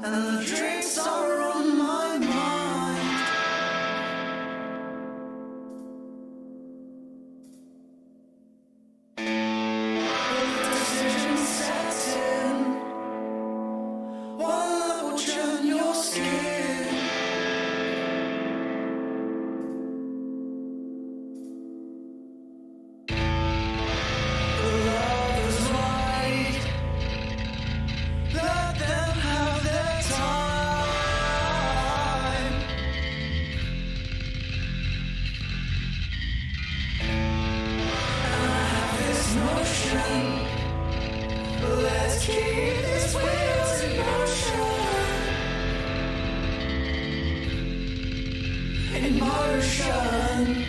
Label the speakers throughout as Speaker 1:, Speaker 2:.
Speaker 1: and the drinks are on my mind. The decision sets in, one that will turn your skin. Let them have their time. And I have this notion, let's keep these wheels in motion. In motion.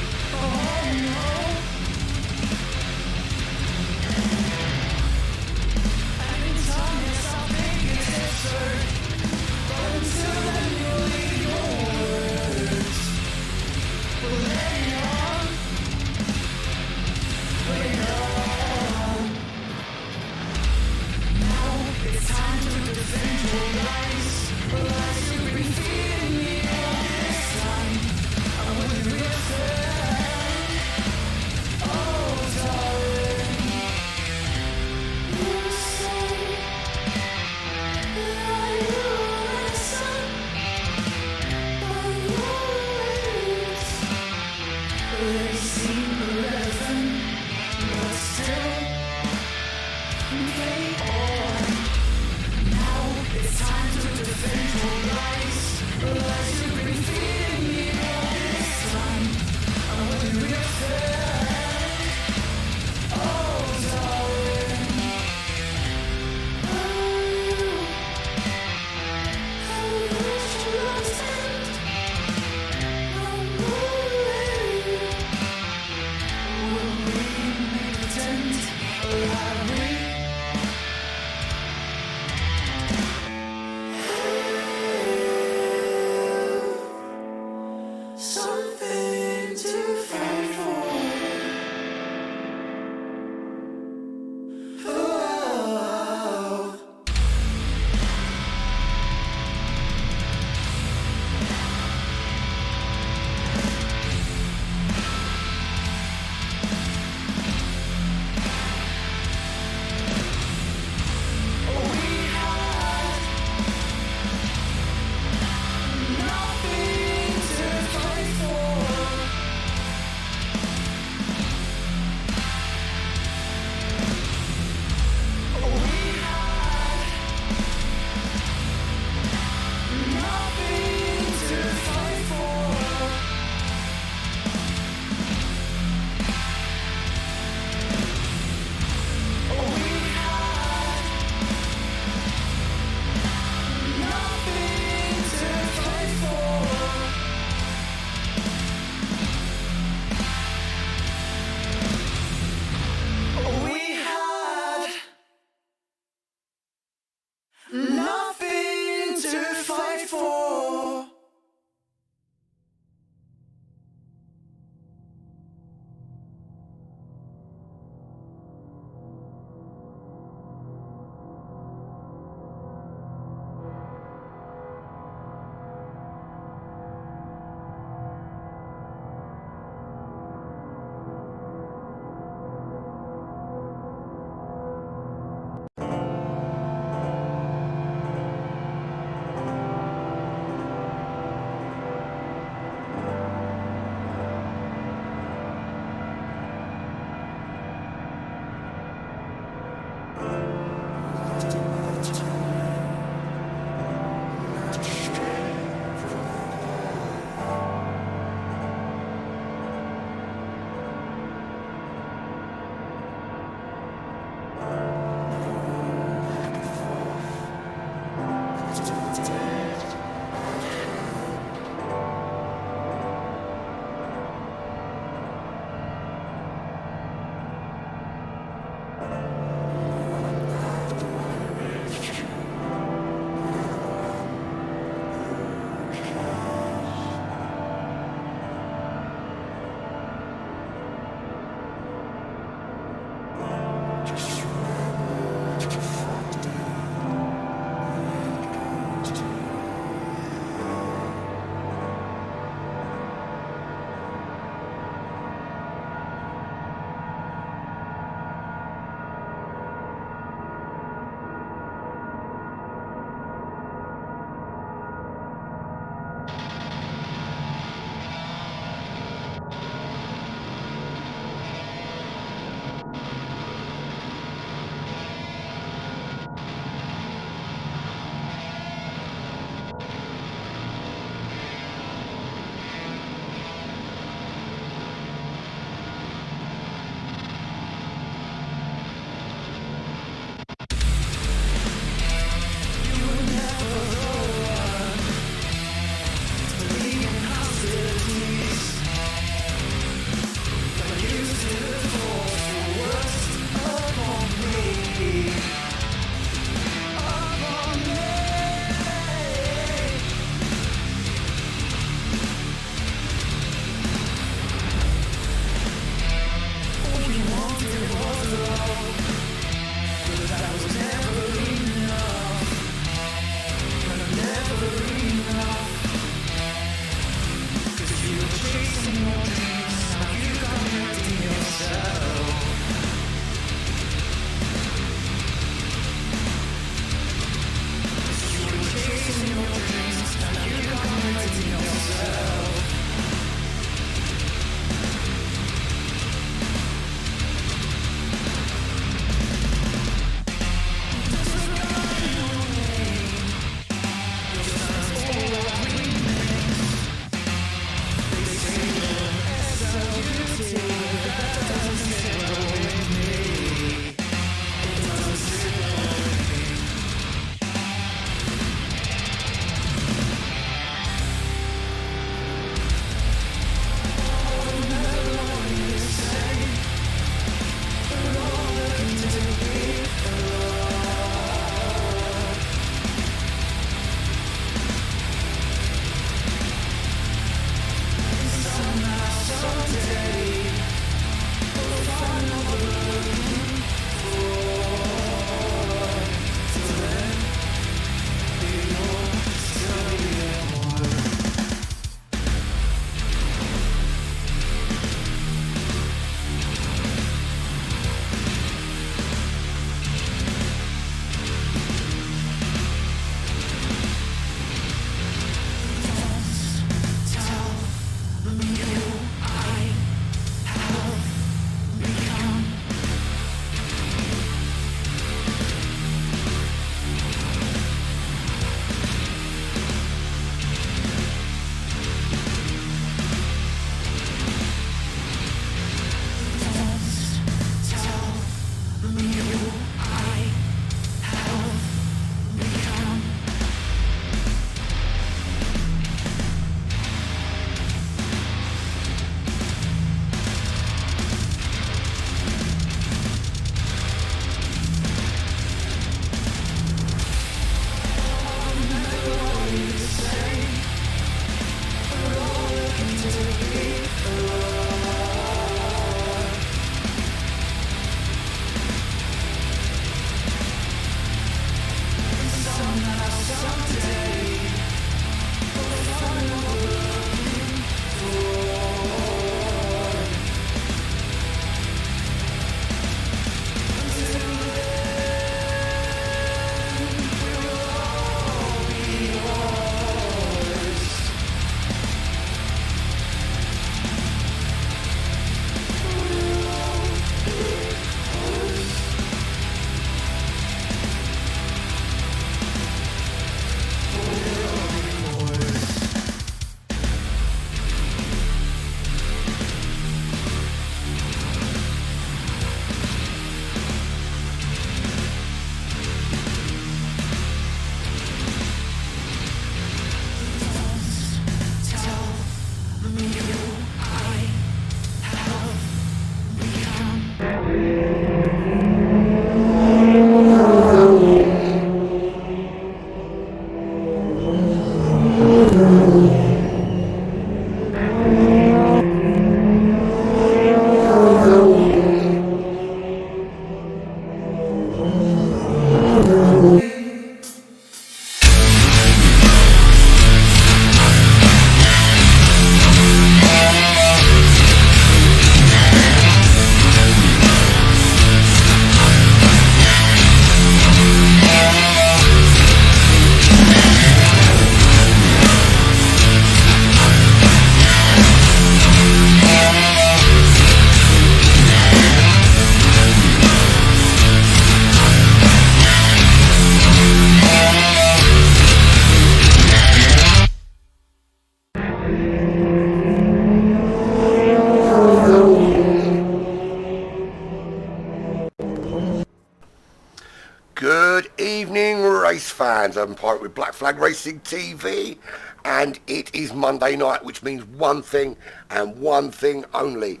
Speaker 2: Good evening, race fans. I'm part with Black Flag Racing TV, and it is Monday night, which means one thing and one thing only.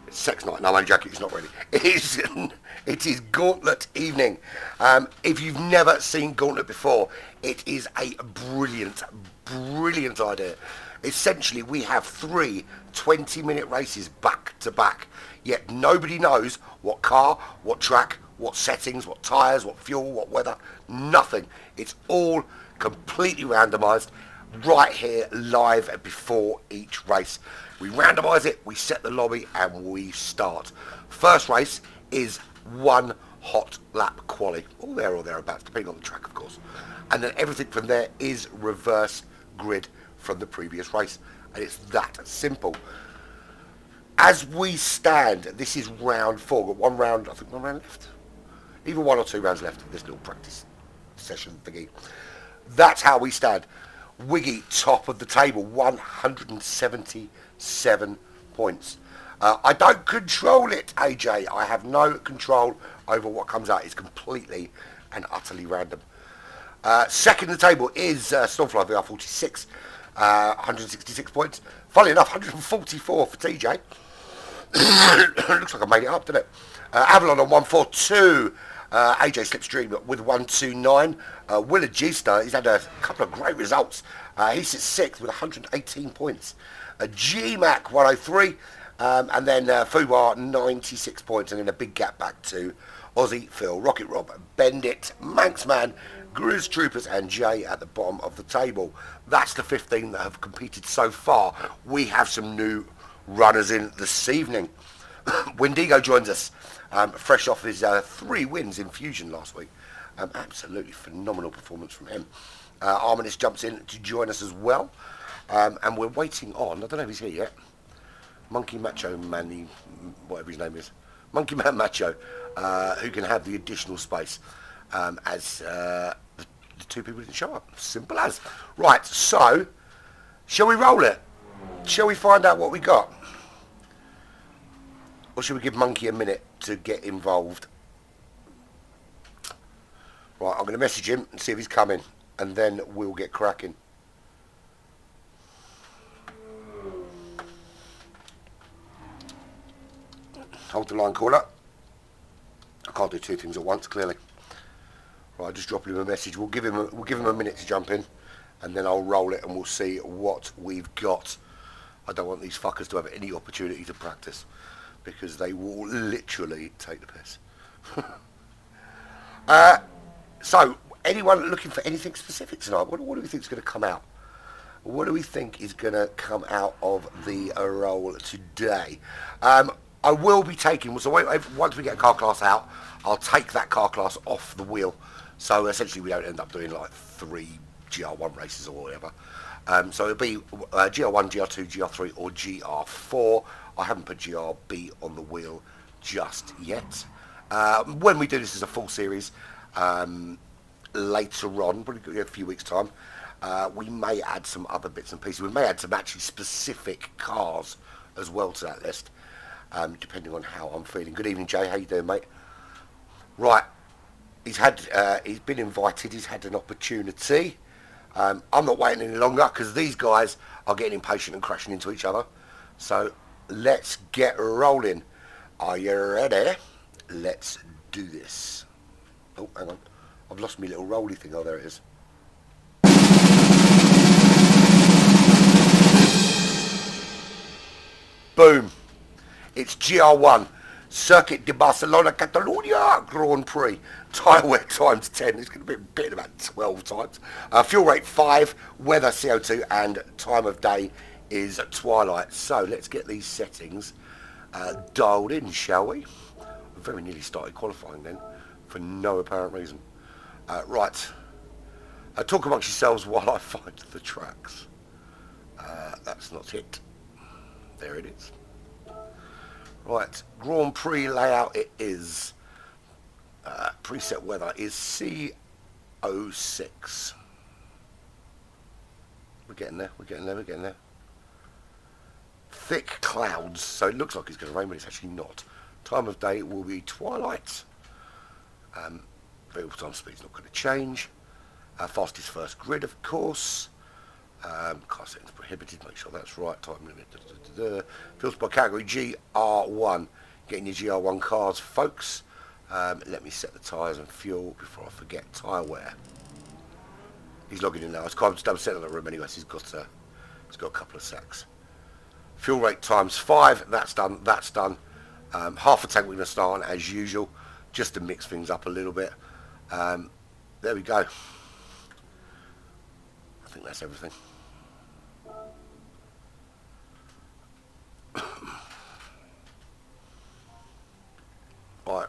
Speaker 2: It's sex night. No, I'm only joking. It's not really. It is Gauntlet evening. If you've never seen Gauntlet before, it is a brilliant idea. Essentially, we have three 20-minute races back to back, yet nobody knows what car, what track, what settings, what tyres, what fuel, what weather, nothing. It's all completely randomised right here live before each race. We randomise it, we set the lobby, and we start. First race is one hot lap quali, or there or thereabouts, depending on the track, of course. And then everything from there is reverse grid from the previous race, and it's that simple. As we stand, this is round 4. Got one round, I think one round left. Either 1 or 2 rounds left of this little practice session thingy. That's how we stand. Wiggy, top of the table, 177 points. I don't control it, AJ. I have no control over what comes out. It's completely and utterly random. Second in the table is Stormfly VR46, 166 points. Funnily enough, 144 for TJ. Looks like I made it up, didn't it? Avalon on 142. AJ Slipstream with 129. Willard G-Star, he's had a couple of great results. He sits 6th with 118 points. GMAC 103. And then Fubar 96 points. And then a big gap back to Aussie, Phil, Rocket Rob, Bendit, Manxman, Grizz Troopers and Jay at the bottom of the table. That's the 15 that have competed so far. We have some new runners in this evening. Wendigo joins us, fresh off his 3 wins in Fusion last week. Absolutely phenomenal performance from him. Arminis jumps in to join us as well. And we're waiting on, I don't know if he's here yet, Monkey Macho Manny, whatever his name is. Monkey Man Macho, who can have the additional space as the 2 people didn't show up. Simple as. Right, so, shall we roll it? Shall we find out what we got? Or should we give Monkey a minute to get involved? Right, I'm going to message him and see if he's coming. And then we'll get cracking. Hold the line, caller. I can't do 2 things at once, clearly. Right, I'll just drop him a message. We'll give him a minute to jump in. And then I'll roll it and we'll see what we've got. I don't want these fuckers to have any opportunity to practice, because they will literally take the piss. So, anyone looking for anything specific tonight? What do we think is going to come out? What do we think is going to come out of the roll today? I will be taking, so once we get a car class out, I'll take that car class off the wheel. So essentially we don't end up doing like 3 GR1 races or whatever. So it'll be GR1, GR2, GR3 or GR4. I haven't put GRB on the wheel just yet. When we do this as a full series, later on, probably a few weeks' time, we may add some other bits and pieces. We may add some actually specific cars as well to that list, depending on how I'm feeling. Good evening, Jay. How you doing, mate? Right. He's been invited. He's had an opportunity. I'm not waiting any longer because these guys are getting impatient and crashing into each other. So let's get rolling. Are you ready? Let's do this. Oh, hang on. I've lost my little rolly thing. Oh, there it is. Boom. It's GR1. Circuit de Barcelona, Catalunya Grand Prix. Tyre wear times 10. It's going to be bitten about 12 times. Fuel rate 5. Weather CO2 and time of day is twilight. So let's get these settings dialed in, shall we? We very nearly started qualifying then for no apparent reason. Right. Talk amongst yourselves while I find the tracks. That's not it. There it is. Right, Grand Prix layout it is. Preset weather is C06. We're getting there, we're getting there, we're getting there. Thick clouds, so it looks like it's going to rain, but it's actually not. Time of day will be twilight. Variable time speed's not going to change. Fastest first grid, of course. Car settings prohibited, make sure that's right. Time limit. Filters by category GR1. Getting your GR1 cars, folks. Let me set the tyres and fuel before I forget tyre wear. He's logging in now. I'm setting the room anyway, so he's got a couple of sacks. Fuel rate times 5. That's done. That's done. Half a tank we're going to start on as usual, just to mix things up a little bit. There we go. I think that's everything. Right.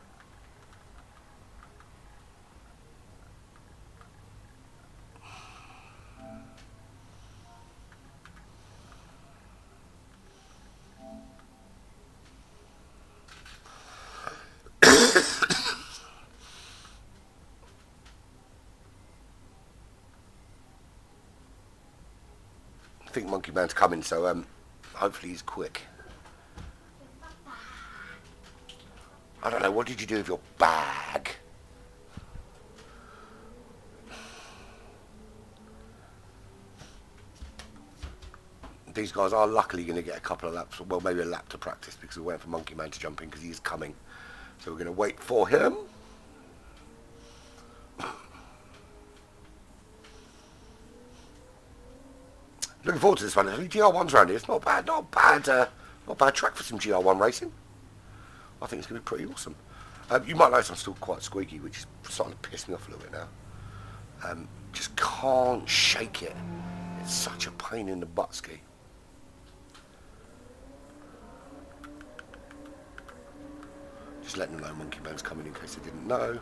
Speaker 2: I think Monkey Man's coming, so hopefully he's quick. don't know, what did you do with your bag? These guys are luckily going to get a couple of laps, well, maybe a lap to practice, because we're waiting for Monkey Man to jump in because he is coming. So we're going to wait for him. Looking forward to this one. GR1's around here. It's not bad, not bad track for some GR1 racing. I think it's going to be pretty awesome. You might notice I'm still quite squeaky, which is starting to piss me off a little bit now. Just can't shake it. It's such a pain in the butt ski. Just letting them know Monkey Man's coming in case they didn't know.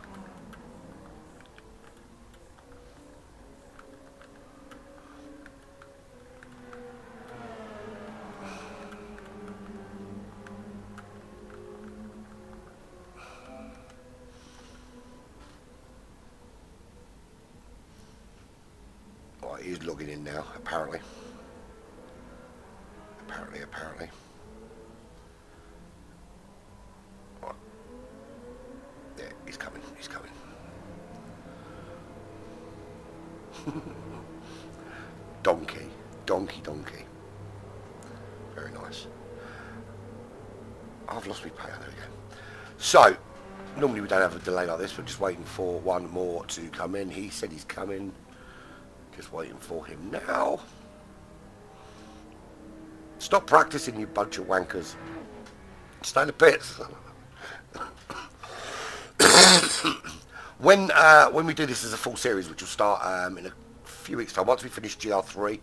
Speaker 2: Right, he's logging in now, apparently. Apparently. Right. Yeah, he's coming. Donkey. Very nice. I've lost my payer, there we go. So, normally we don't have a delay like this, we're just waiting for one more to come in. He said he's coming. Just waiting for him now. Stop practicing, you bunch of wankers. Stay in the pits. When we do this as a full series, which will start in a few weeks' time, once we finish GR3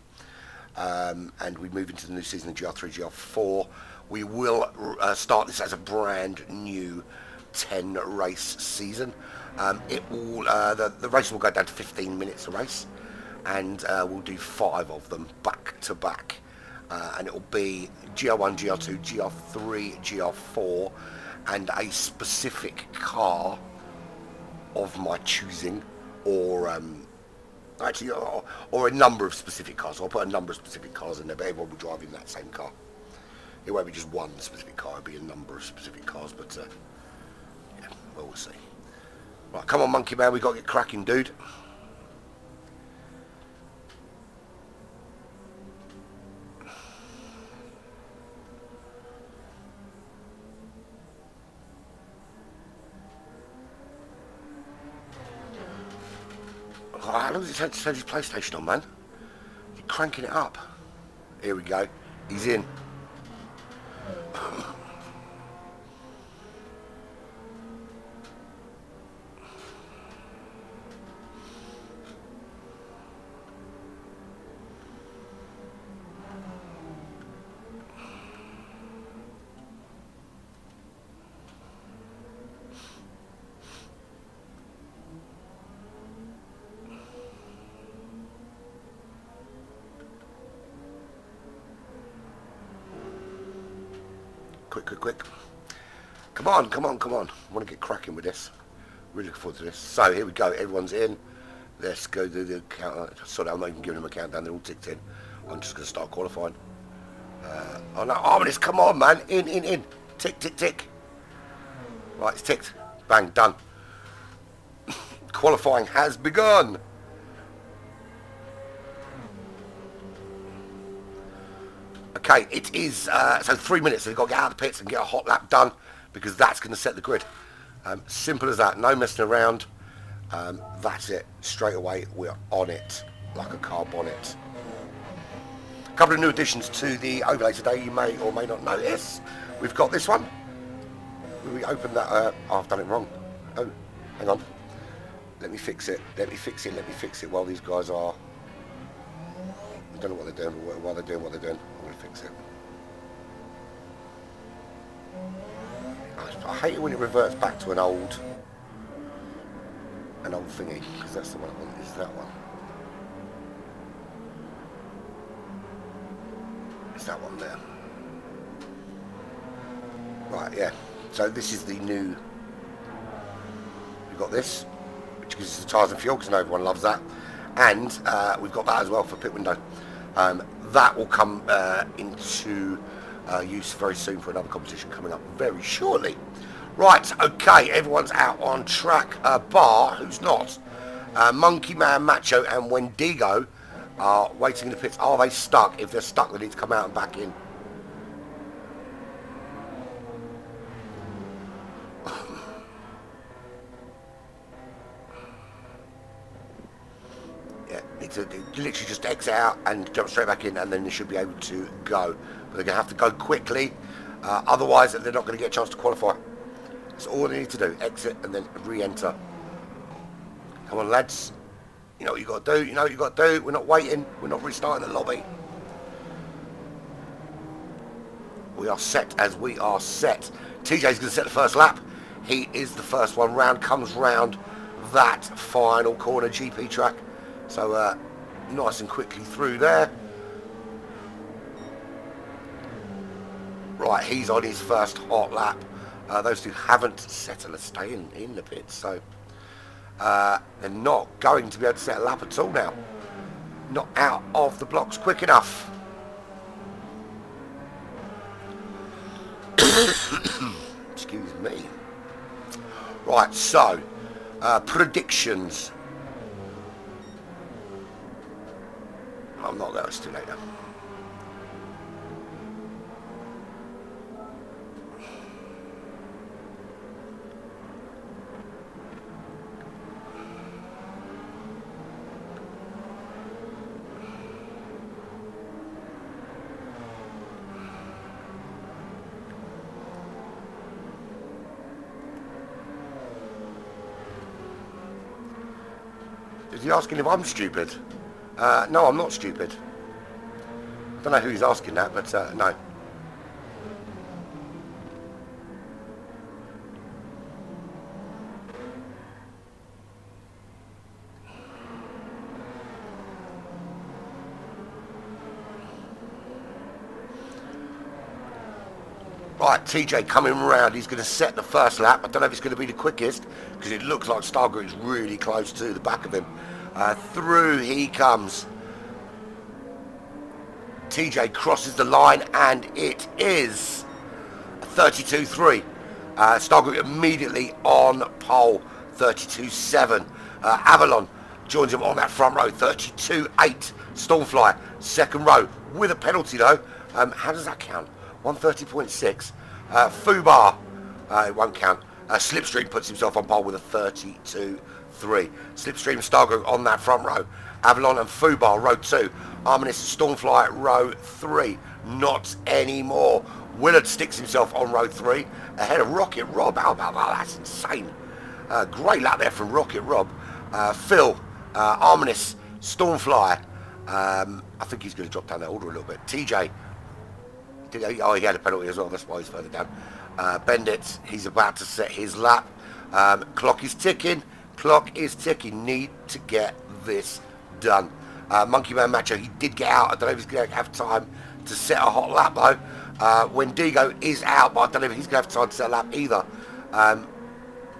Speaker 2: and we move into the new season of GR3, GR4, we will start this as a brand new 10 race season. It will the race will go down to 15 minutes a race, and we'll do 5 of them back to back, and it will be GR1, GR2, GR3, GR4, and a specific car of my choosing, or a number of specific cars. I'll put a number of specific cars in there, but everyone will drive in that same car. It won't be just one specific car, it'll be a number of specific cars, but yeah, well, we'll see. Right, come on, Monkey Man, we got to get cracking, dude. Oh, how long does it take to turn his PlayStation on, man? You're cranking it up. Here we go. He's in. Quick. Come on. I want to get cracking with this. Really looking forward to this. So, here we go. Everyone's in. Let's go do the count. Sorry, I'm not even giving them a countdown. They're all ticked in. I'm just going to start qualifying. Oh, no. Ominous, come on, man. In. Tick. Right, it's ticked. Bang, done. Qualifying has begun. Okay, it is, so 3 minutes, so you've got to get out of the pits and get a hot lap done, because that's going to set the grid. Simple as that, no messing around. That's it, straight away, we're on it, like a car bonnet. A couple of new additions to the overlay today, you may or may not notice. We've got this one. We open that, oh, I've done it wrong. Oh, hang on. Let me fix it while these guys are... I don't know what they're doing, but while they're doing what they're doing, I'm going to fix it. I hate it when it reverts back to an old thingy, because that's the one I want, is that one. It's that one there. Right, yeah. So this is the new... We've got this, which gives us the tyres and fuel, because everyone loves that. And we've got that as well for pit window. That will come into use very soon for another competition coming up very shortly. Right, okay, everyone's out on track. Bar, who's not? Monkey Man, Macho, and Wendigo are waiting in the pits. Are they stuck? If they're stuck, they need to come out and back in. Yeah, it's literally just exit out and jump straight back in, and then they should be able to go. But they're going to have to go quickly, otherwise they're not going to get a chance to qualify. That's all they need to do, exit and then re-enter. Come on, lads. You know what you got to do, you know what you got to do. We're not waiting, we're not restarting the lobby. We are set as we are set. TJ's going to set the first lap. He is the first one round, comes round that final corner GP track. So nice and quickly through there. Right, he's on his first hot lap. Those two haven't settled, stay in the pits, so they're not going to be able to set a lap at all now. Not out of the blocks quick enough. Excuse me. Right, so predictions. I'm not going to too late now. Is he asking if I'm stupid? No, I'm not stupid. I don't know who's asking that, but no. Right, TJ coming round. He's going to set the first lap. I don't know if it's going to be the quickest, because it looks like Stargate is really close to the back of him. Through he comes. TJ crosses the line, and it is 32.3. Stargate immediately on pole, 32.7. Avalon joins him on that front row, 32.8. Stormfly, second row, with a penalty though. How does that count? 130.6. Fubar, it won't count. Slipstream puts himself on pole with a 32.3. Slipstream and Stargate on that front row. Avalon and Fubar, row 2. Arminis Stormfly, row 3. Not anymore. Willard sticks himself on row 3 ahead of Rocket Rob. How about that? That's insane. Great lap there from Rocket Rob. Phil, Arminis, Stormfly. I think he's going to drop down that order a little bit. TJ. Oh, he had a penalty as well. That's why he's further down. Bendit, he's about to set his lap. Clock is ticking. Clock is ticking. Need to get this done. Monkey Man Macho, he did get out. I don't know if he's going to have time to set a hot lap though. Wendigo is out, but I don't know if he's going to have time to set a lap either. Got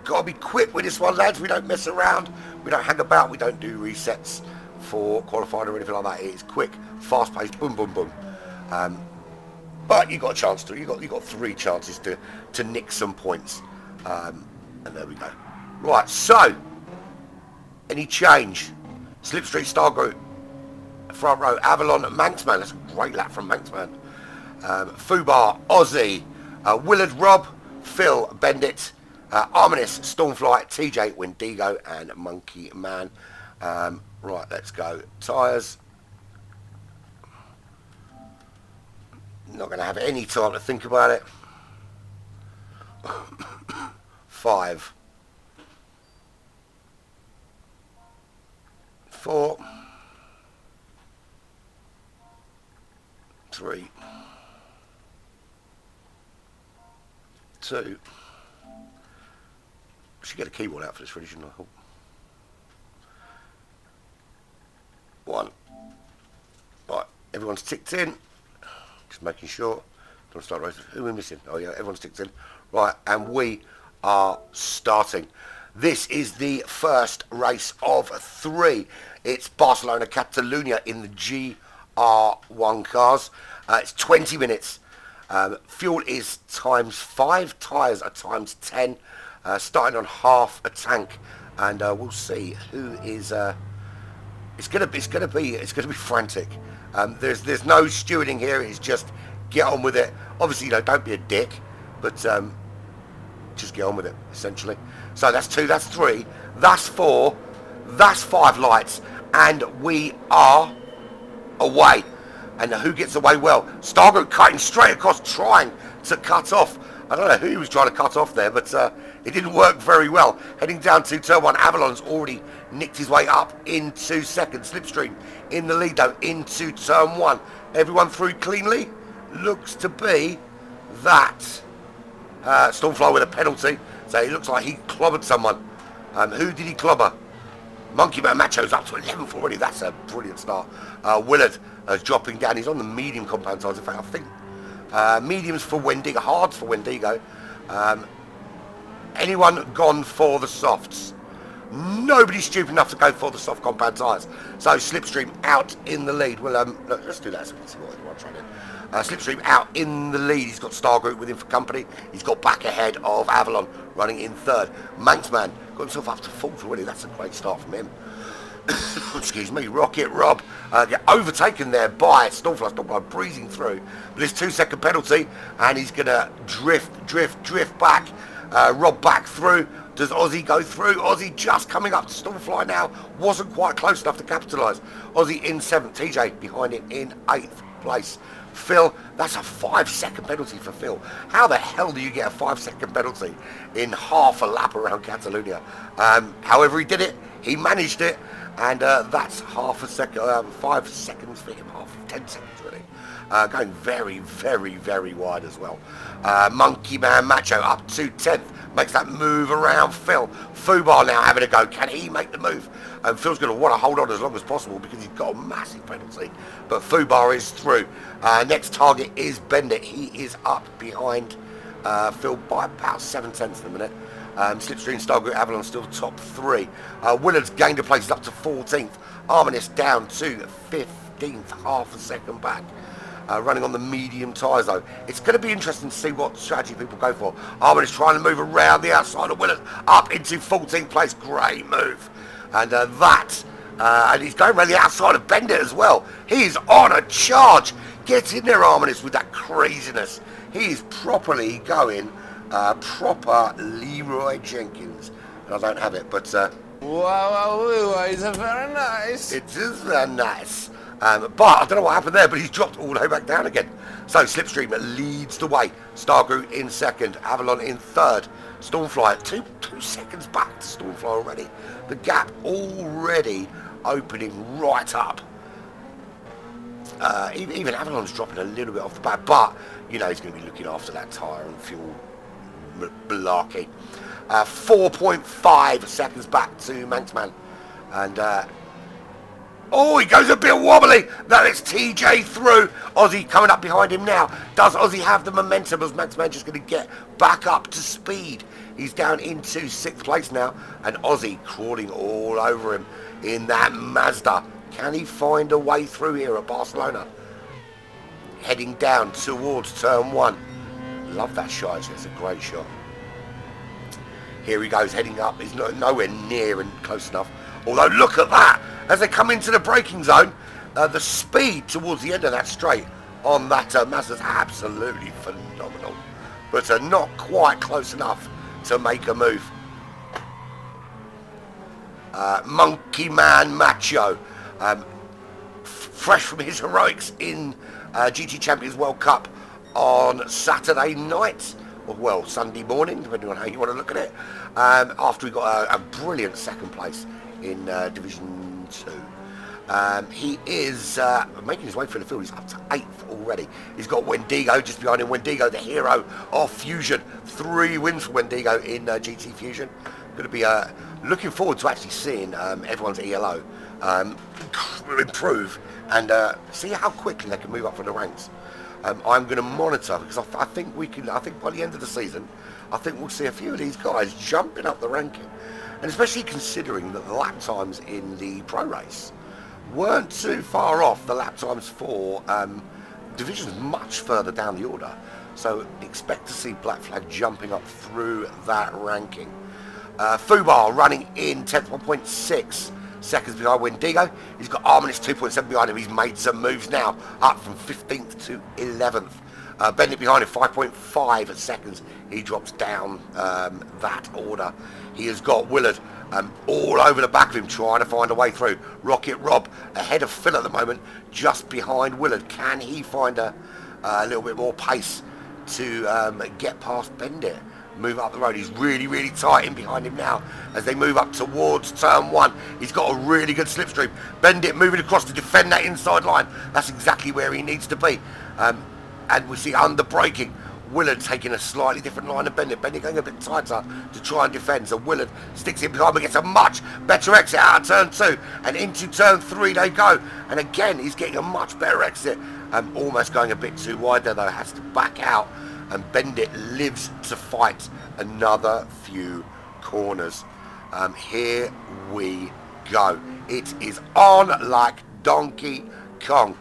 Speaker 2: to be quick with this one, lads. We don't mess around. We don't hang about. We don't do resets for qualifying or anything like that. It is quick, fast paced, boom, boom, boom. But you got a chance to. You got 3 chances to nick some points, and there we go. Right. So, any change? Slipstream, Stargate, front row. Avalon, Manxman. That's a great lap from Manxman. Fubar, Aussie, Willard, Rob, Phil, Bendit, Arminis, Stormfly, TJ, Wendigo, and Monkey Man. Right. Let's go. Tyres. Not going to have any time to think about it. 5, 4, 3, 2. I should get a keyboard out for this, really, shouldn't I? 1. Right, everyone's ticked in. Just making sure. Don't start racing. Who are we missing? Oh yeah, everyone's ticked in. Right, and we are starting. This is the first race of 3. It's Barcelona Catalunya in the GR1 cars. It's 20 minutes. Fuel is ×5, tyres are ×10, starting on half a tank, and we'll see who is. It's gonna be frantic. There's no stewarding here. It's just get on with it. Obviously, don't be a dick, but just get on with it, essentially. So that's 2, that's 3, that's 4, that's 5 lights, and we are away. And who gets away well? Stargroup cutting straight across, trying to cut off. I don't know who he was trying to cut off there, but it didn't work very well. Heading down to turn 1, Avalon's already nicked his way up into second. Slipstream in the lead though, into turn 1. Everyone through cleanly? Looks to be that. Stormfly with a penalty, so it looks like he clobbered someone. Who did he clobber? Monkey Man Macho's up to 11th already. That's a brilliant start. Willard dropping down. He's on the medium compound tires. In fact, I think mediums for Wendigo, hards for Wendigo. Anyone gone for the softs? Nobody's stupid enough to go for the soft compound tyres. So Slipstream out in the lead. Well, look, let's do that so we can see what I'm trying to do. Slipstream out in the lead. He's got Stargroup with him for company. He's got back ahead of Avalon running in third. Manxman got himself up to fourth already. That's a great start from him. Excuse me. Rocket Rob get overtaken there by Stormfly. Stormfly breezing through. But his 2-second penalty, and he's going to drift back. Rob back through. Does Aussie go through? Aussie just coming up to Stormfly now. Wasn't quite close enough to capitalise. Aussie in 7th. TJ behind him in 8th place. Phil, that's a 5-second penalty for Phil. How the hell do you get a 5-second penalty in half a lap around Catalonia? However he did it, he managed it, and that's half a second, 5 seconds for him, half 10 seconds really. Going very, very, very wide as well. Monkey Man Macho up to 10th. Makes that move around Phil. Fubar now having a go. Can he make the move? And Phil's going to want to hold on as long as possible because he's got a massive penalty. But Fubar is through. Next target is Bendit. He is up behind Phil by about 7/10 in a minute. Slipstream, Stargroup, Avalon still top 3. Willard's gained a place up to 14th. Arminis down to 15th, half a second back. Running on the medium tyres though. It's going to be interesting to see what strategy people go for. Armin is trying to move around the outside of Willard up into 14th place. Great move. And and he's going around the outside of Bendit as well. He's on a charge. Get in there, Arminis, with that craziness. He's properly going proper Leroy Jenkins. And I don't have it, but
Speaker 3: wow, it's very nice.
Speaker 2: It is very nice. But I don't know what happened there, but he's dropped all the way back down again. So Slipstream leads the way. Stargroup in 2nd, Avalon in 3rd. Stormfly 2 seconds back to Stormfly already. The gap already opening right up. Even Avalon's dropping a little bit off the back, but he's going to be looking after that tyre and fuel malarkey. 4.5 seconds back to Manxman, and oh, he goes a bit wobbly. That is TJ through. Aussie coming up behind him now. Does Aussie have the momentum? As Manxman just going to get back up to speed? He's down into 6th place now, and Aussie crawling all over him in that Mazda. Can he find a way through here at Barcelona? Heading down towards turn 1. Love that shot, actually. It's a great shot. Here he goes, heading up. He's nowhere near and close enough. Although, look at that. As they come into the braking zone, the speed towards the end of that straight on that Mazda's absolutely phenomenal. But not quite close enough to make a move. Monkey Man Macho. Fresh from his heroics in GT Champions World Cup on Saturday night. Well, Sunday morning, depending on how you want to look at it. After he got a brilliant 2nd place in Division 2. He is making his way through the field. He's up to 8th already. He's got Wendigo just behind him. Wendigo, the hero of Fusion. 3 wins for Wendigo in GTFusion. Going to be looking forward to actually seeing everyone's ELO improve and see how quickly they can move up from the ranks. I'm going to monitor because I think by the end of the season, I think we'll see a few of these guys jumping up the ranking. And especially considering that the lap times in the pro race weren't too far off the lap times for divisions much further down the order. So expect to see Black Flag jumping up through that ranking. Fubar running in 10th, 1.6 seconds behind Wendigo. He's got Arminis 2.7 behind him. He's made some moves now, up from 15th to 11th. Bennett behind him, 5.5 seconds. He drops down that order. He has got Willard all over the back of him, trying to find a way through. Rocket Rob ahead of Phil at the moment, just behind Willard. Can he find a little bit more pace to get past Bendit? Move up the road. He's really, really tight in behind him now as they move up towards turn 1. He's got a really good slipstream. Bendit moving across to defend that inside line. That's exactly where he needs to be. And we see under braking, Willard taking a slightly different line of Bendit. Bendit going a bit tighter to try and defend. So Willard sticks in behind but gets a much better exit out of turn 2. And into turn 3 they go. And again, he's getting a much better exit. Almost going a bit too wide there though. Has to back out. And Bendit lives to fight another few corners. Here we go. It is on like Donkey Kong.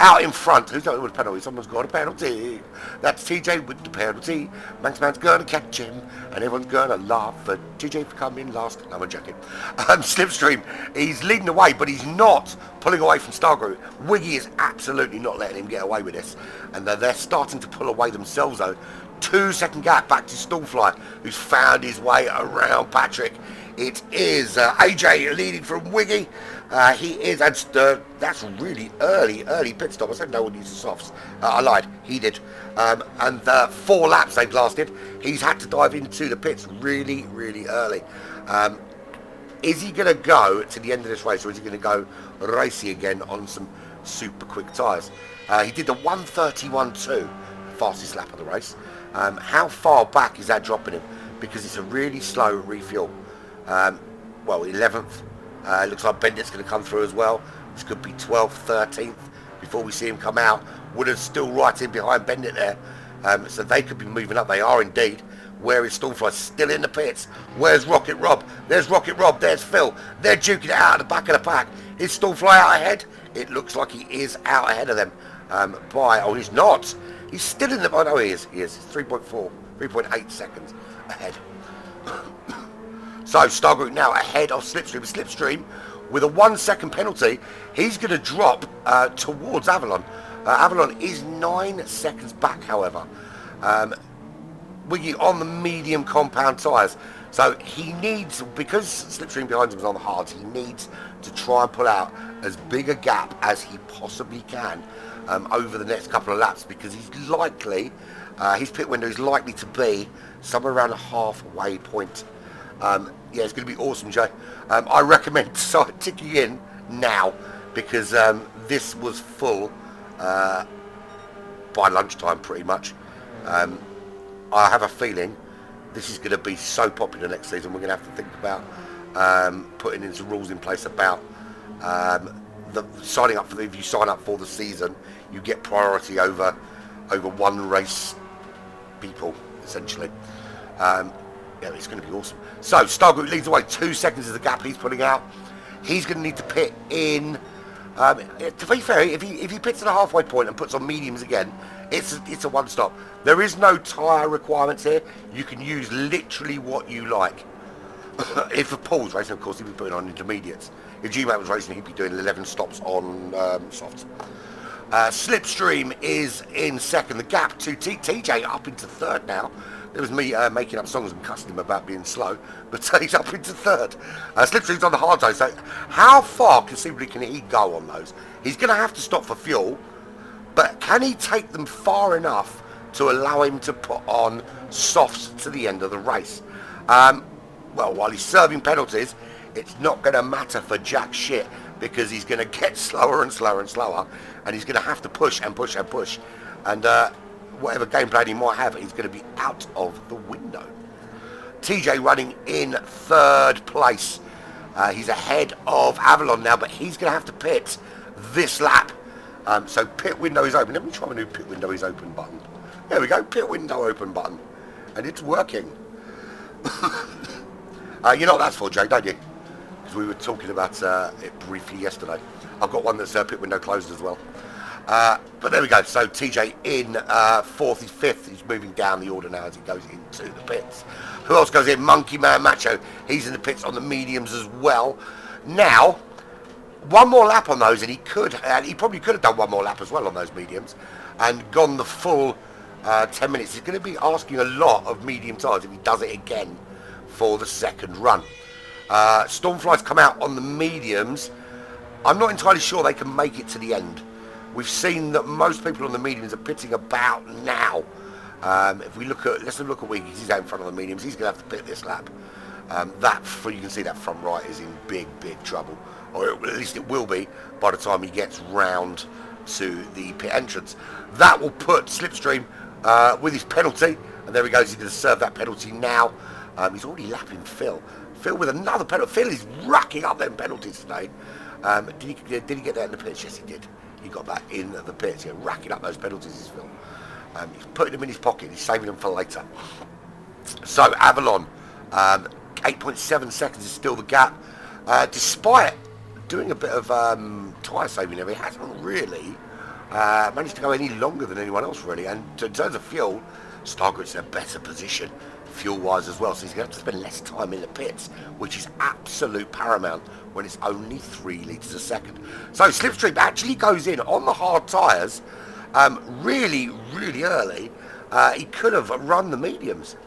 Speaker 2: Out in front, who's got a penalty? Someone's got a penalty. That's TJ with the penalty. Manxman's gonna catch him, and everyone's gonna laugh at TJ for coming last. No, I'm joking. Slipstream, he's leading the way, but he's not pulling away from Stargroup. Wiggy is absolutely not letting him get away with this, and they're starting to pull away themselves though. 2-second gap back to Stallfly, who's found his way around Patrick. It is AJ leading from Wiggy. He is, and that's really early pit stop. I said no one uses softs. I lied, he did. And 4 laps they've lasted. He's had to dive into the pits really, really early. Is he going to go to the end of this race, or is he going to go racy again on some super quick tyres? He did the 1:31.2, fastest lap of the race. How far back is that dropping him? Because it's a really slow refuel. Well, 11th. Looks like Bendit's going to come through as well. This could be 12th, 13th before we see him come out. Woodard's still right in behind Bendit there. So they could be moving up. They are indeed. Where is Stallfly? Still in the pits. Where's Rocket Rob? There's Rocket Rob. There's Phil. They're duking it out at the back of the pack. Is Stallfly out ahead? It looks like he is out ahead of them. Oh, he's not. He's still in the... Oh, no, he is. He is. 3.8 seconds ahead. So Stargroup now ahead of Slipstream. Slipstream with a 1-second penalty. He's going to drop towards Avalon. Avalon is 9 seconds back, however. Wiggy on the medium compound tyres. So he needs, because Slipstream behind him is on the hards, he needs to try and pull out as big a gap as he possibly can over the next couple of laps, because he's likely, his pit window is likely to be somewhere around a halfway point. Yeah, it's going to be awesome, Jay. I recommend start ticking in now, because this was full by lunchtime pretty much. I have a feeling this is going to be so popular next season. We're going to have to think about putting in some rules in place about the signing up for. If you sign up for the season, you get priority over one race people, essentially. Yeah, it's going to be awesome. So Stargroup leads away. 2 seconds is the gap he's putting out. He's going to need to pit in. To be fair, if he pits at a halfway point and puts on mediums again, it's a one-stop. There is no tyre requirements here. You can use literally what you like. If Paul was racing, of course, he'd be putting on intermediates. If GMAT was racing, he'd be doing 11 stops on softs. Slipstream is in second. The gap to TJ up into third now. It was me making up songs and cussing him about being slow, but he's up into third. Slipstream's on the hard side, so how far conceivably can he go on those? He's going to have to stop for fuel, but can he take them far enough to allow him to put on softs to the end of the race? Well, while he's serving penalties, it's not going to matter for jack shit, because he's going to get slower and slower and slower, and he's going to have to push and push and push. And whatever game plan he might have, he's going to be out of the window. TJ running in third place. He's ahead of Avalon now, but he's going to have to pit this lap. So pit window is open. Let me try my new pit window is open button. There we go, pit window open button. And it's working. You know what that's for, Jay, don't you? Because we were talking about it briefly yesterday. I've got one that's pit window closed as well. But there we go. So TJ in 4th, he's 5th. He's moving down the order now as he goes into the pits. Who else goes in? Monkey Man Macho. He's in the pits on the mediums as well. Now, one more lap on those, and he probably could have done one more lap as well on those mediums and gone the full 10 minutes. He's going to be asking a lot of medium tyres if he does it again for the second run. Stormfly's come out on the mediums. I'm not entirely sure they can make it to the end. We've seen that most people on the mediums are pitting about now. If we look at, let's look at Wiggy. He's out in front of the mediums. He's going to have to pit this lap. You can see that front right is in big trouble, or at least it will be by the time he gets round to the pit entrance. That will put Slipstream with his penalty, and there he goes. He's going to serve that penalty now. He's already lapping Phil. Phil with another penalty. Phil is racking up them penalties today. Did he get that in the pits? Yes, he did. He got that in the pits. He's racking up those penalties, is Phil. He's putting them in his pocket. He's saving them for later. So Avalon, 8.7 seconds is still the gap. Despite doing a bit of tyre saving there, he hasn't really managed to go any longer than anyone else, really. And in terms of fuel, Stargroup's in a better position, fuel-wise as well. So he's going to have to spend less time in the pits, which is absolute paramount when it's only 3 litres a second. So Slipstream actually goes in on the hard tyres really early. He could have run the mediums.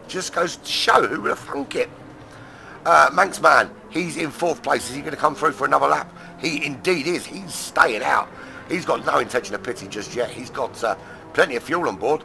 Speaker 2: Just goes to show who would have thunk it. Manxman, he's in 4th place. Is he going to come through for another lap? He indeed is. He's staying out. He's got no intention of pitting just yet. He's got plenty of fuel on board.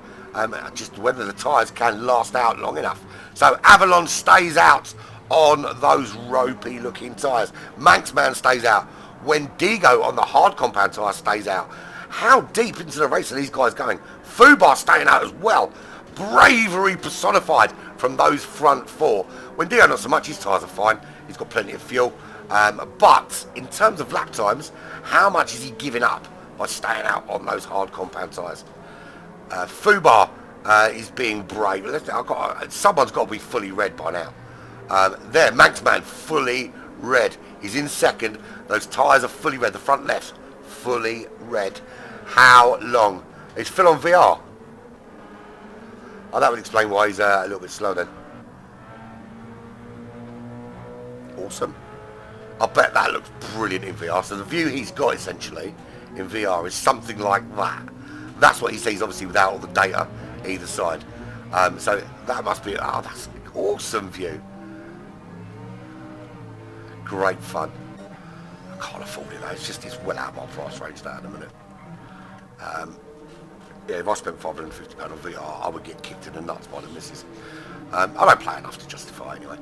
Speaker 2: Just whether the tyres can last out long enough. So Avalon stays out on those ropey looking tyres. Manxman stays out. Wendigo on the hard compound tyre stays out. How deep into the race are these guys going? Fubar staying out as well. Bravery personified from those front 4. Wendigo not so much. His tyres are fine. He's got plenty of fuel. But in terms of lap times, how much is he giving up by staying out on those hard compound tyres? Fubar is being brave. Someone's got to be fully red by now. There, Manxman, fully red. He's in 2nd. Those tyres are fully red. The front left, fully red. How long? Is Phil on VR? Oh, that would explain why he's a little bit slow then. Awesome. I bet that looks brilliant in VR. So the view he's got essentially in VR is something like that. That's what he sees, obviously, without all the data either side. So that must be, that's an awesome view. Great fun. I can't afford it though. It's well out of my price range that in a minute. Yeah, if I spent £550 on VR, I would get kicked in the nuts by the missus. I don't play enough to justify anyway.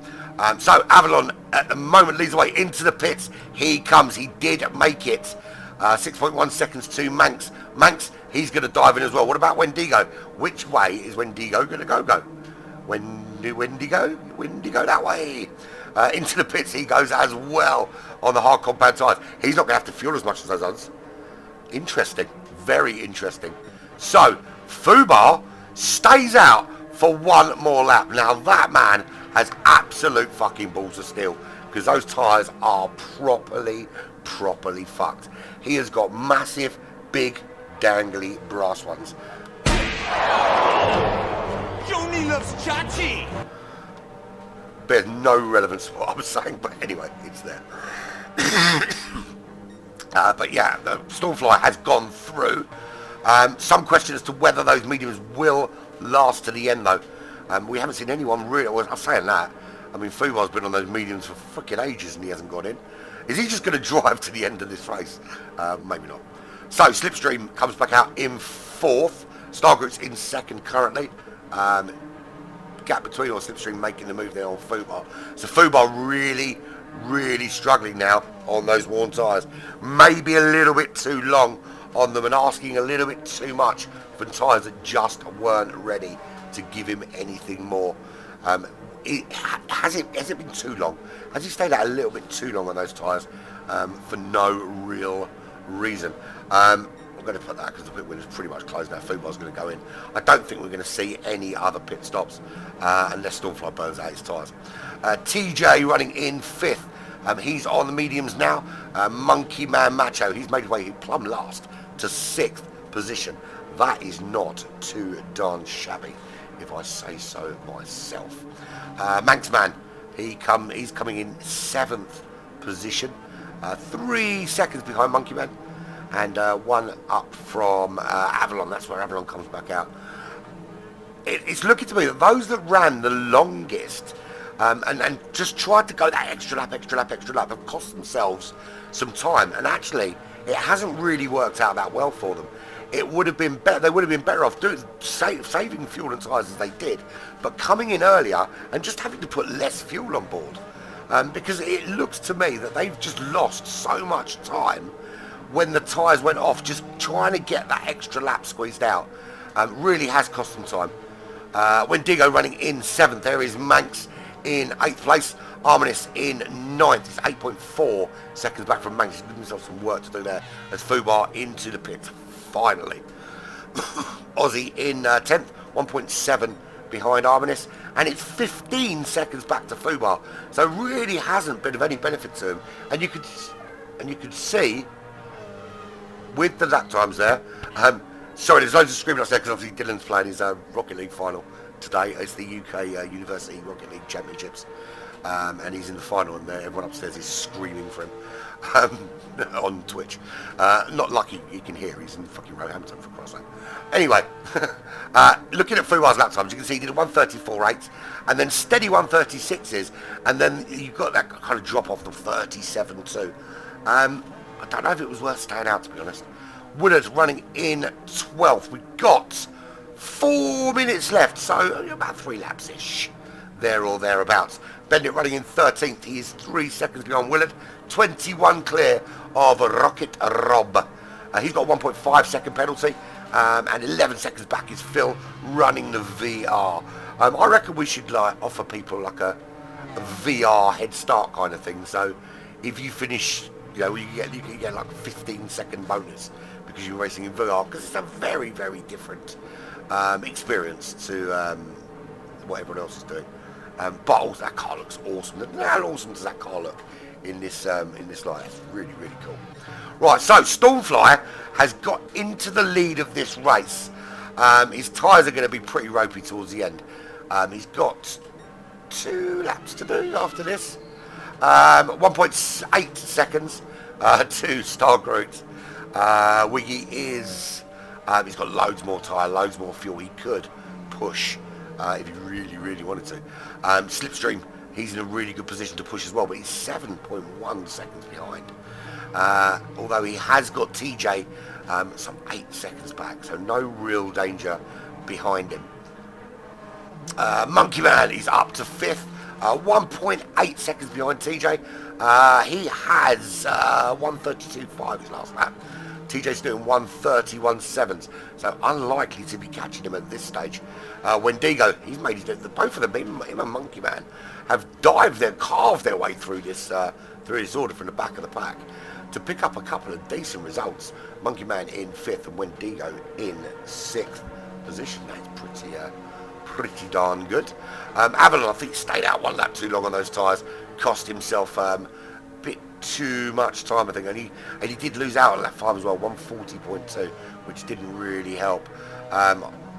Speaker 2: So Avalon at the moment leads the way into the pits. He comes. He did make it. 6.1 seconds to Manx. Manx, he's going to dive in as well. What about Wendigo? Which way is Wendigo going to go? Wendigo that way. Into the pits he goes as well on the hard compound tyres. He's not going to have to fuel as much as those others. Interesting. Very interesting. So, Fubar stays out for one more lap. Now that man has absolute fucking balls of steel because those tyres are properly fucked. He has got massive, big, dangly brass ones.
Speaker 1: Johnny loves Chachi.
Speaker 2: There's no relevance to what I was saying, but anyway, it's there. But yeah, the Stormfly has gone through. Some question as to whether those mediums will last to the end, though. We haven't seen anyone really. Well, I'm saying that. I mean, Fubar's been on those mediums for freaking ages and he hasn't got in. Is he just going to drive to the end of this race? Maybe not. So, Slipstream comes back out in 4th. Stargroup's in 2nd currently. Gap between or Slipstream making the move there on Fubar. So, Fubar really struggling now on those worn tyres. Maybe a little bit too long on them and asking a little bit too much for tyres that just weren't ready to give him anything more. Has it been too long? Has he stayed out a little bit too long on those tyres for no real reason? I'm going to put that because the pit window's pretty much closed now. Fubar's going to go in. I don't think we're going to see any other pit stops unless Stormfly burns out his tyres. TJ running in 5th. He's on the mediums now. Monkey Man Macho, he's made his way plumb last to 6th position. That is not too darn shabby, if I say so myself. Manxman, he's coming in 7th position, 3 seconds behind Monkey Man, and 1 up from Avalon. That's where Avalon comes back out. It's looking to me that those that ran the longest and just tried to go that extra lap have cost themselves some time, and actually it hasn't really worked out that well for them. It would have been better. They would have been better off saving fuel and tyres as they did, but coming in earlier and just having to put less fuel on board, because it looks to me that they've just lost so much time when the tyres went off, just trying to get that extra lap squeezed out. Really has cost them time. Wendigo running in 7th. There is Manx in 8th place. Arminis in 9th. It's 8.4 seconds back from Manx. He's given himself some work to do there as Fubar into the pits finally. Aussie in 10th. 1.7 behind Arminis. And it's 15 seconds back to Fubar. So really hasn't been of any benefit to him. And you could see with the lap times there. Sorry, there's loads of screaming upstairs because obviously Dylan's playing his Rocket League final today. It's the UK University Rocket League Championships, and he's in the final, and everyone upstairs is screaming for him on Twitch. Not lucky you can hear, he's in fucking Roehampton, for Christ's sake. Anyway, looking at Fubar's lap times, you can see he did a 1:34.8, and then steady 1:36s, and then you've got that kind of drop off to 37.2. I don't know if it was worth staying out, to be honest. Woodard running in 12th. We've got 4 minutes left, so about 3 laps-ish, there or thereabouts. Bendit running in 13th. He is 3 seconds behind Willard. 21 clear of Rocket Rob. He's got a 1.5 second penalty, and 11 seconds back is Phil running the VR. I reckon we should offer people like a VR head start kind of thing. So if you finish, you can get like a 15-second bonus because you're racing in VR, because it's a very, very different experience to what everyone else is doing. But also that car looks awesome. How awesome does that car look in this light? It's really, really cool. Right, so Stormfly has got into the lead of this race. His tyres are going to be pretty ropey towards the end. He's got 2 laps to do after this. 1.8 seconds to Star Groot. Wiggy is, he's got loads more tyre, loads more fuel. He could push if he really, really wanted to. Slipstream, he's in a really good position to push as well, but he's 7.1 seconds behind. Although he has got TJ some 8 seconds back, so no real danger behind him. Monkey Man is up to 5th. 1.8 seconds behind TJ. He has 1:32.5 his last lap. TJ's doing 1:31.7, so unlikely to be catching him at this stage. Wendigo, he's made his, both of them, him and Monkey Man, have carved their way through this order from the back of the pack to pick up a couple of decent results. Monkey Man in 5th and Wendigo in 6th position. That's pretty darn good. Avalon, I think, stayed out 1 lap too long on those tyres, cost himself a bit too much time, I think, and he did lose out on lap 5 as well, 1:40.2, which didn't really help.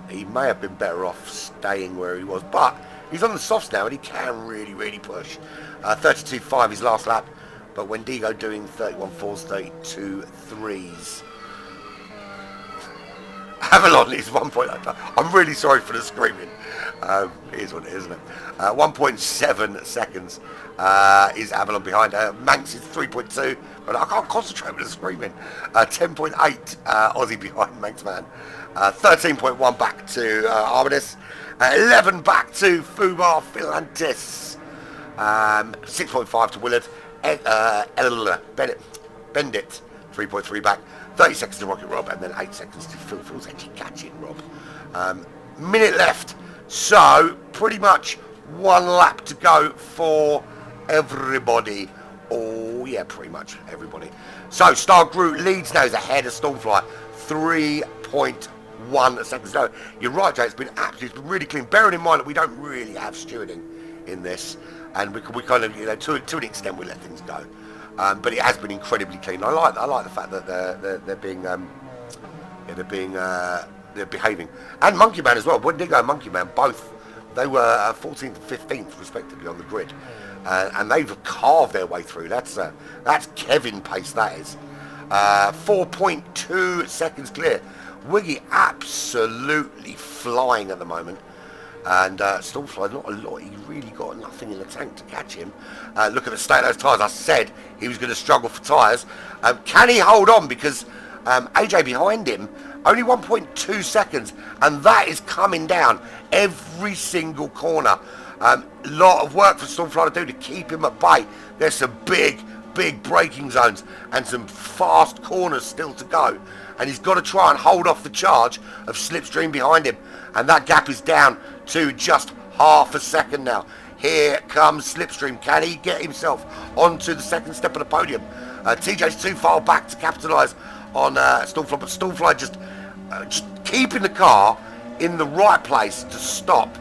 Speaker 2: He may have been better off staying where he was, but he's on the softs now and he can really, really push. 32.5 his last lap, but Wendigo doing 31.4s, 32.3s. Avalon is 1.8. I'm really sorry for the screaming. It is what it is, isn't it? 1.7 seconds is Avalon behind. Manx is 3.2, but I can't concentrate with the screaming. 10.8 Aussie behind Manx Man. 13.1 back to Arminis. 11 back to Fubar Philantis. 6.5 to Willard. Bendit 3.3 back. 30 seconds to Rocket Rob, and then 8 seconds to Phil. Phil's actually catching Rob. Minute left, so pretty much 1 lap to go for everybody. Oh yeah, pretty much everybody. So Star Groot leads now, is ahead of Stormfly, 3.1 seconds. No, you're right, Jay. It's been really clean. Bearing in mind that we don't really have stewarding in this, and we kind of, to an extent, we let things go. But it has been incredibly clean. I like the fact that they're being Yeah, they're behaving. And Monkey Man as well. Wendigo and Monkey Man, both, they were 14th and 15th respectively on the grid. And they've carved their way through. That's Kevin pace, that is. 4.2 seconds clear. Wiggy absolutely flying at the moment. And Stormfly, not a lot. He really got nothing in the tank to catch him. Look at the state of those tyres. I said he was going to struggle for tyres. Can he hold on? Because AJ behind him, only 1.2 seconds. And that is coming down every single corner. Lot of work for Stormfly to do to keep him at bay. There's some big braking zones and some fast corners still to go. And he's got to try and hold off the charge of Slipstream behind him. And that gap is down to just half a second now. Here comes Slipstream. Can he get himself onto the second step of the podium? TJ's too far back to capitalise on Stormfly, but Stormfly just keeping the car in the right place to stop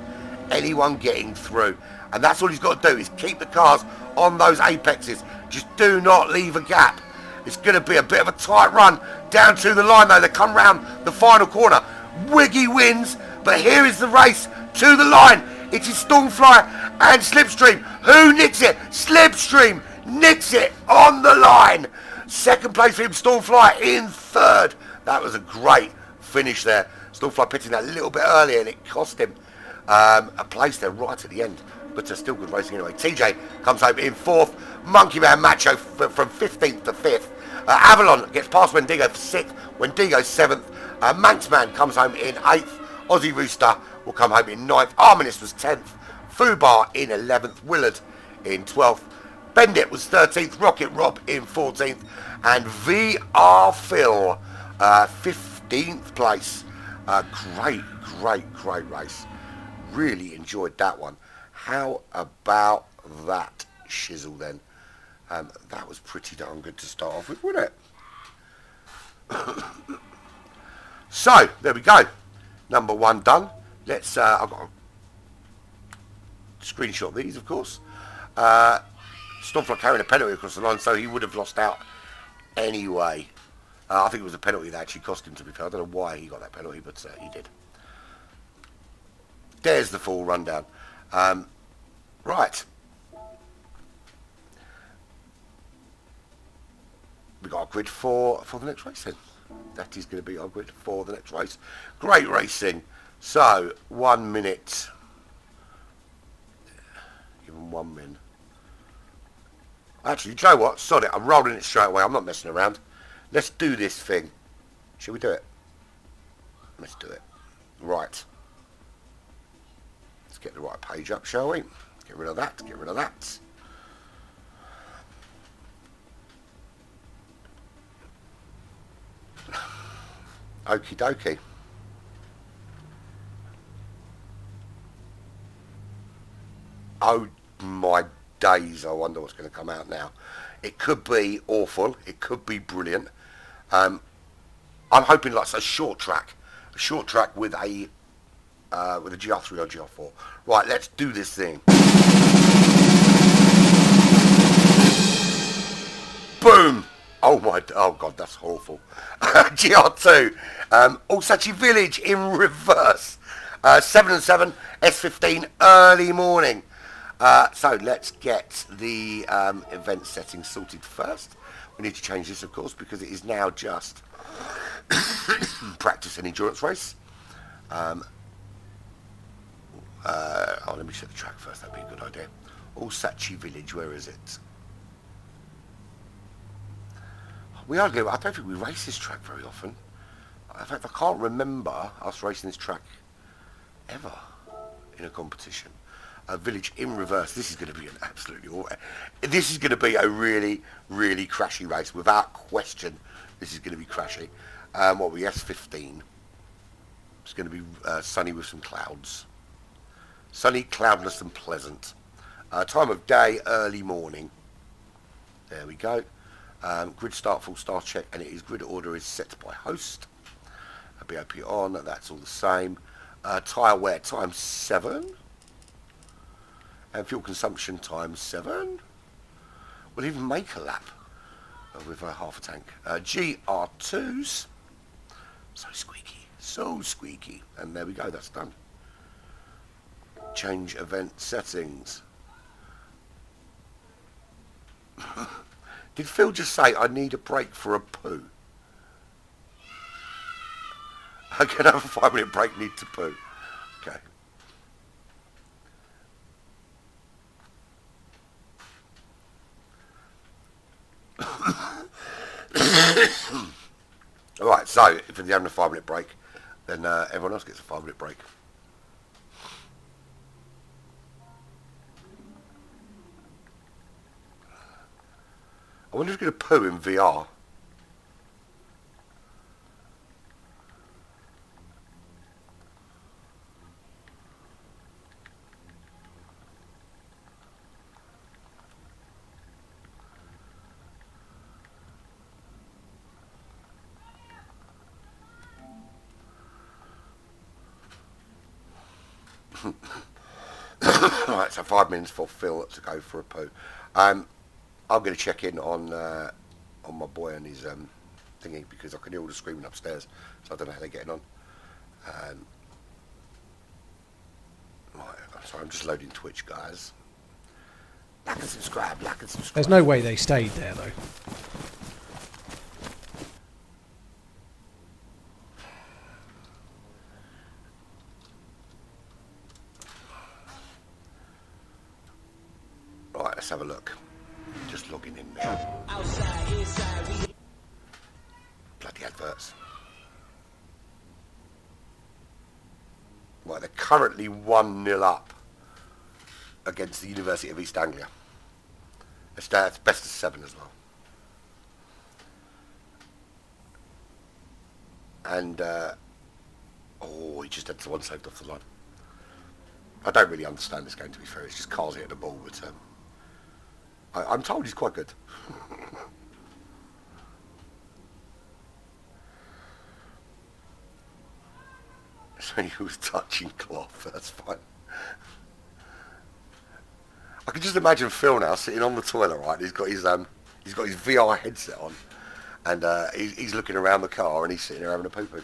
Speaker 2: anyone getting through. And that's all he's got to do, is keep the cars on those apexes. Just do not leave a gap. It's going to be a bit of a tight run down to the line, though. They come round the final corner. Wiggy wins, but here is the race to the line. It is Stormfly and Slipstream. Who nicks it? Slipstream nicks it on the line. Second place for him, Stormfly in third. That was a great finish there. Stormfly pitting that a little bit earlier, and it cost him a place there right at the end. But still good racing anyway. TJ comes home in fourth. Monkey Man Macho from 15th to 5th. Avalon gets past Wendigo for 6th. Wendigo 7th. Manxman comes home in 8th. Aussie Rooster will come home in 9th. Arminist was 10th. Fubar in 11th. Willard in 12th. Bendit was 13th. Rocket Rob in 14th. And VR Phil 15th place. Great race. Really enjoyed that one. How about that shizzle then? That was pretty darn good to start off with, wasn't it? So, there we go. Number one done. Let's, I've got to screenshot these, of course. Stormfly carrying a penalty across the line, so he would have lost out anyway. I think it was a penalty that actually cost him, to be fair. I don't know why he got that penalty, but he did. There's the full rundown. Right. We got our grid for the next race then. That is going to be our grid for the next race. Great racing. So, 1 minute. Give them 1 minute. Actually, do you know what? Sod it. I'm rolling it straight away. I'm not messing around. Let's do this thing. Shall we do it? Let's do it. Right. Let's get the right page up, shall we? Get rid of that. Get rid of that. Okie dokie. Oh my days, I wonder what's going to come out now. It could be awful. It could be brilliant. I'm hoping like a short track with a GR3 or GR4. Right, let's do this thing. Boom! Oh god, that's awful. GR2, Alsace Village in reverse. 7 and 7, S15, early morning. So let's get the event settings sorted first. We need to change this, of course, because it is now just practice and endurance race. Let me set the track first. That'd be a good idea. Alsace Village, where is it? I don't think we race this track very often. In fact, I can't remember us racing this track ever in a competition. Village in reverse. This is going to be an absolutely... This is going to be a really, really crashy race. Without question, this is going to be crashy. What are we, S15? It's going to be sunny with some clouds. Sunny, cloudless and pleasant. Time of day, early morning. There we go. Grid start, full start check, and it is grid order is set by host. BOP on, that's all the same. Tyre wear times 7. And fuel consumption times 7. We'll even make a lap with half a tank. GR2s. So squeaky, so squeaky. And there we go, that's done. Change event settings. Did Phil just say I need a break for a poo? I can have a 5-minute break, need to poo. Okay. Alright, so if they're having a 5-minute break, then everyone else gets a 5-minute break. I wonder if he's going to poo in VR. Alright, so 5 minutes for Phil to go for a poo. I'm going to check in on my boy and his thingy, because I can hear all the screaming upstairs, so I don't know how they're getting on. Right, I'm sorry, I'm just loading Twitch, guys. Like and subscribe, like and subscribe.
Speaker 4: There's no way they stayed there, though.
Speaker 2: Right, let's have a look. Just logging in there. Bloody adverts. Right, they're currently 1-0 up against the University of East Anglia. It's best of 7 as well. And, oh, he just had one saved off the line. I don't really understand this game, to be fair. It's just cars hitting the ball, but I'm told he's quite good. So he was touching cloth, that's fine. I can just imagine Phil now sitting on the toilet, right? He's got his VR headset on, and he's looking around the car, and he's sitting there having a poo-poo.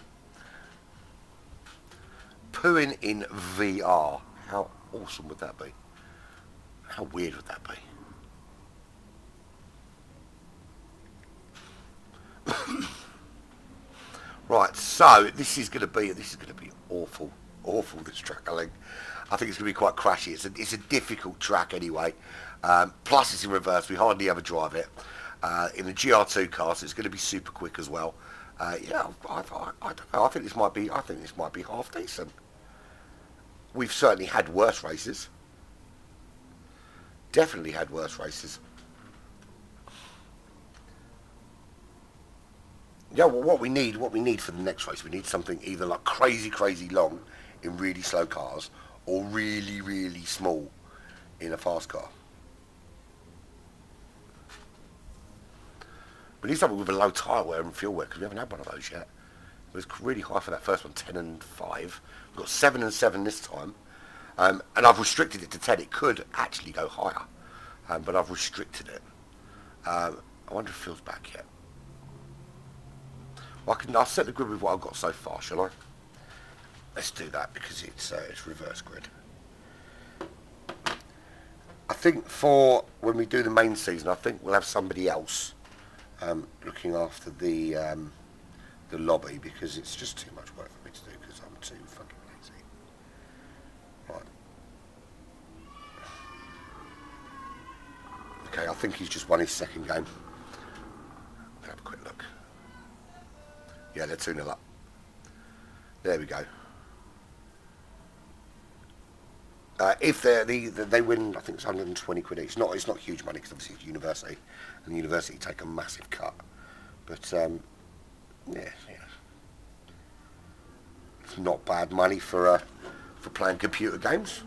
Speaker 2: Pooing in VR. How awesome would that be? How weird would that be? Right, so this is going to be awful, this track. I think it's going to be quite crashy. It's a difficult track anyway. Plus it's in reverse. We hardly ever drive it. In the GR2 car, so it's going to be super quick as well. Yeah, I don't know. I think this might be half decent. We've certainly had worse races. Definitely had worse races. Yeah, well, what we need for the next race, we need something either like crazy long in really slow cars, or really small in a fast car. We need something with a low tyre wear and fuel wear, because we haven't had one of those yet. It was really high for that first one, 10 and 5. We've got 7 and 7 this time, and I've restricted it to 10. It could actually go higher, but I've restricted it. I wonder if Phil's back yet. I'll set the grid with what I've got so far, shall I? Let's do that, because it's reverse grid. I think for when we do the main season, I think we'll have somebody else looking after the lobby, because it's just too much work for me to do, because I'm too fucking lazy. Right. Okay, I think he's just won his second game. I'll have a quick look. Yeah, they're 2-0 up. There we go. If they win, I think it's 120 quid each. It's not huge money, because obviously it's university, and the university take a massive cut. But yeah, it's not bad money for playing computer games.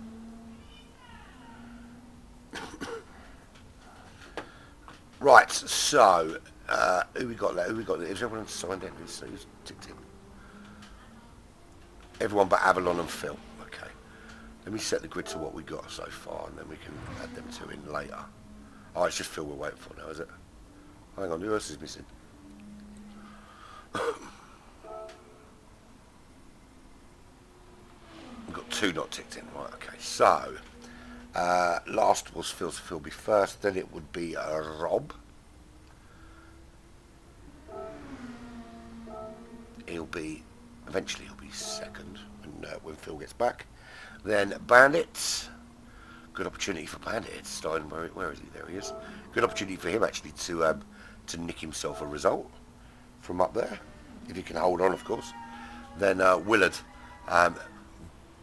Speaker 2: Right, so who we got there? Is everyone signed in? Who's ticked in? Everyone but Avalon and Phil. Okay. Let me set the grid to what we got so far, and then we can add them two in later. Oh, it's just Phil we're waiting for now, is it? Hang on, who else is missing? We've got 2 not ticked in. Right, okay. So, last was Phil, so Phil will be first. Then it would be Rob. Eventually he'll be second when Phil gets back. Then Bandit. Good opportunity for Bandit. It's starting, where is he? There he is. Good opportunity for him actually to nick himself a result from up there, if he can hold on, of course. Then Willard.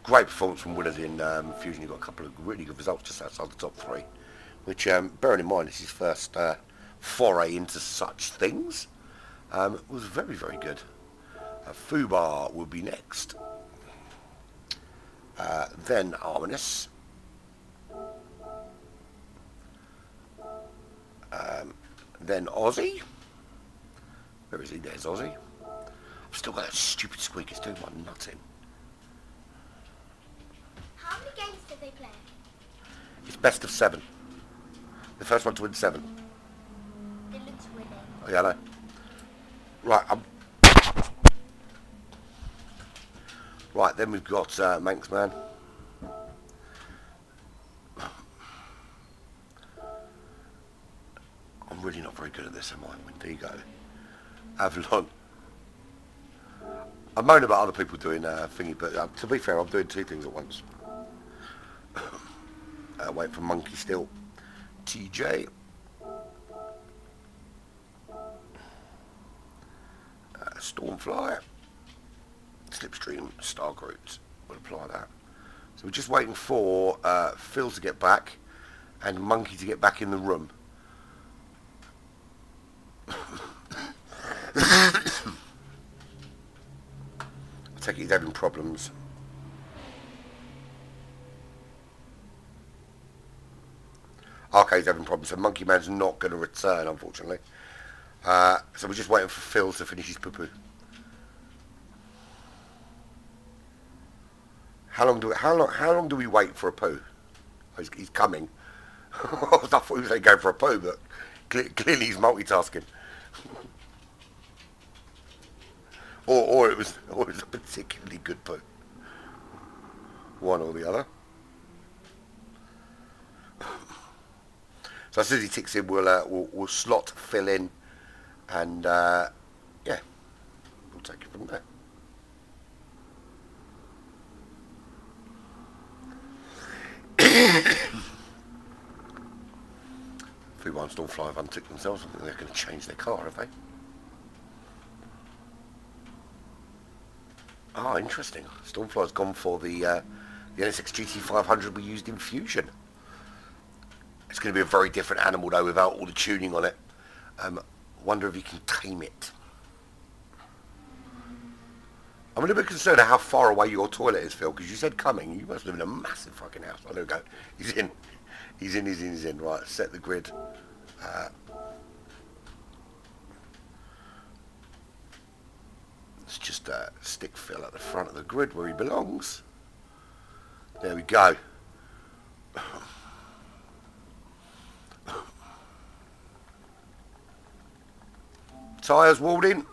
Speaker 2: Great performance from Willard in Fusion. He got a couple of really good results just outside the top 3, which, bearing in mind, is his first foray into such things. Was very, very good. Fubar will be next. Then Arminus. Then Aussie. Where is he? There's Aussie. I've still got that stupid squeak. It's doing my nut in.
Speaker 4: How many games did they play?
Speaker 2: It's best of 7. The first one to win 7.
Speaker 4: Dylan's winning.
Speaker 2: Oh, yeah, I know. Right, right, then we've got Manxman. I'm really not very good at this, am I? Wendigo. Avalon. I moan about other people doing thingy, but to be fair, I'm doing 2 things at once. Wait for Monkey still. TJ. Stormfly. Slipstream, Star Groups. We'll apply that. So we're just waiting for Phil to get back and Monkey to get back in the room. I take it he's having problems. Okay, he's having problems, so Monkey Man's not going to return, unfortunately. So we're just waiting for Phil to finish his poo-poo. How long do we wait for a poo? Oh, he's coming. I thought he was going for a poo, but clearly he's multitasking. or it was a particularly good poo. One or the other. So as soon as he ticks in, we'll slot Phil in, and yeah, we'll take it from there. Fubar and Stormfly have unticked themselves. I think they're going to change their car, have they? Ah, interesting. Stormfly's gone for the NSX GT500 we used in Fusion. It's going to be a very different animal though, without all the tuning on it. Wonder if you can tame it. I'm a little bit concerned at how far away your toilet is, Phil, because you said coming. You must live in a massive fucking house. Oh, there we go. He's in. He's in. Right, set the grid. Let's just stick Phil at the front of the grid where he belongs. There we go. Tyres walled in.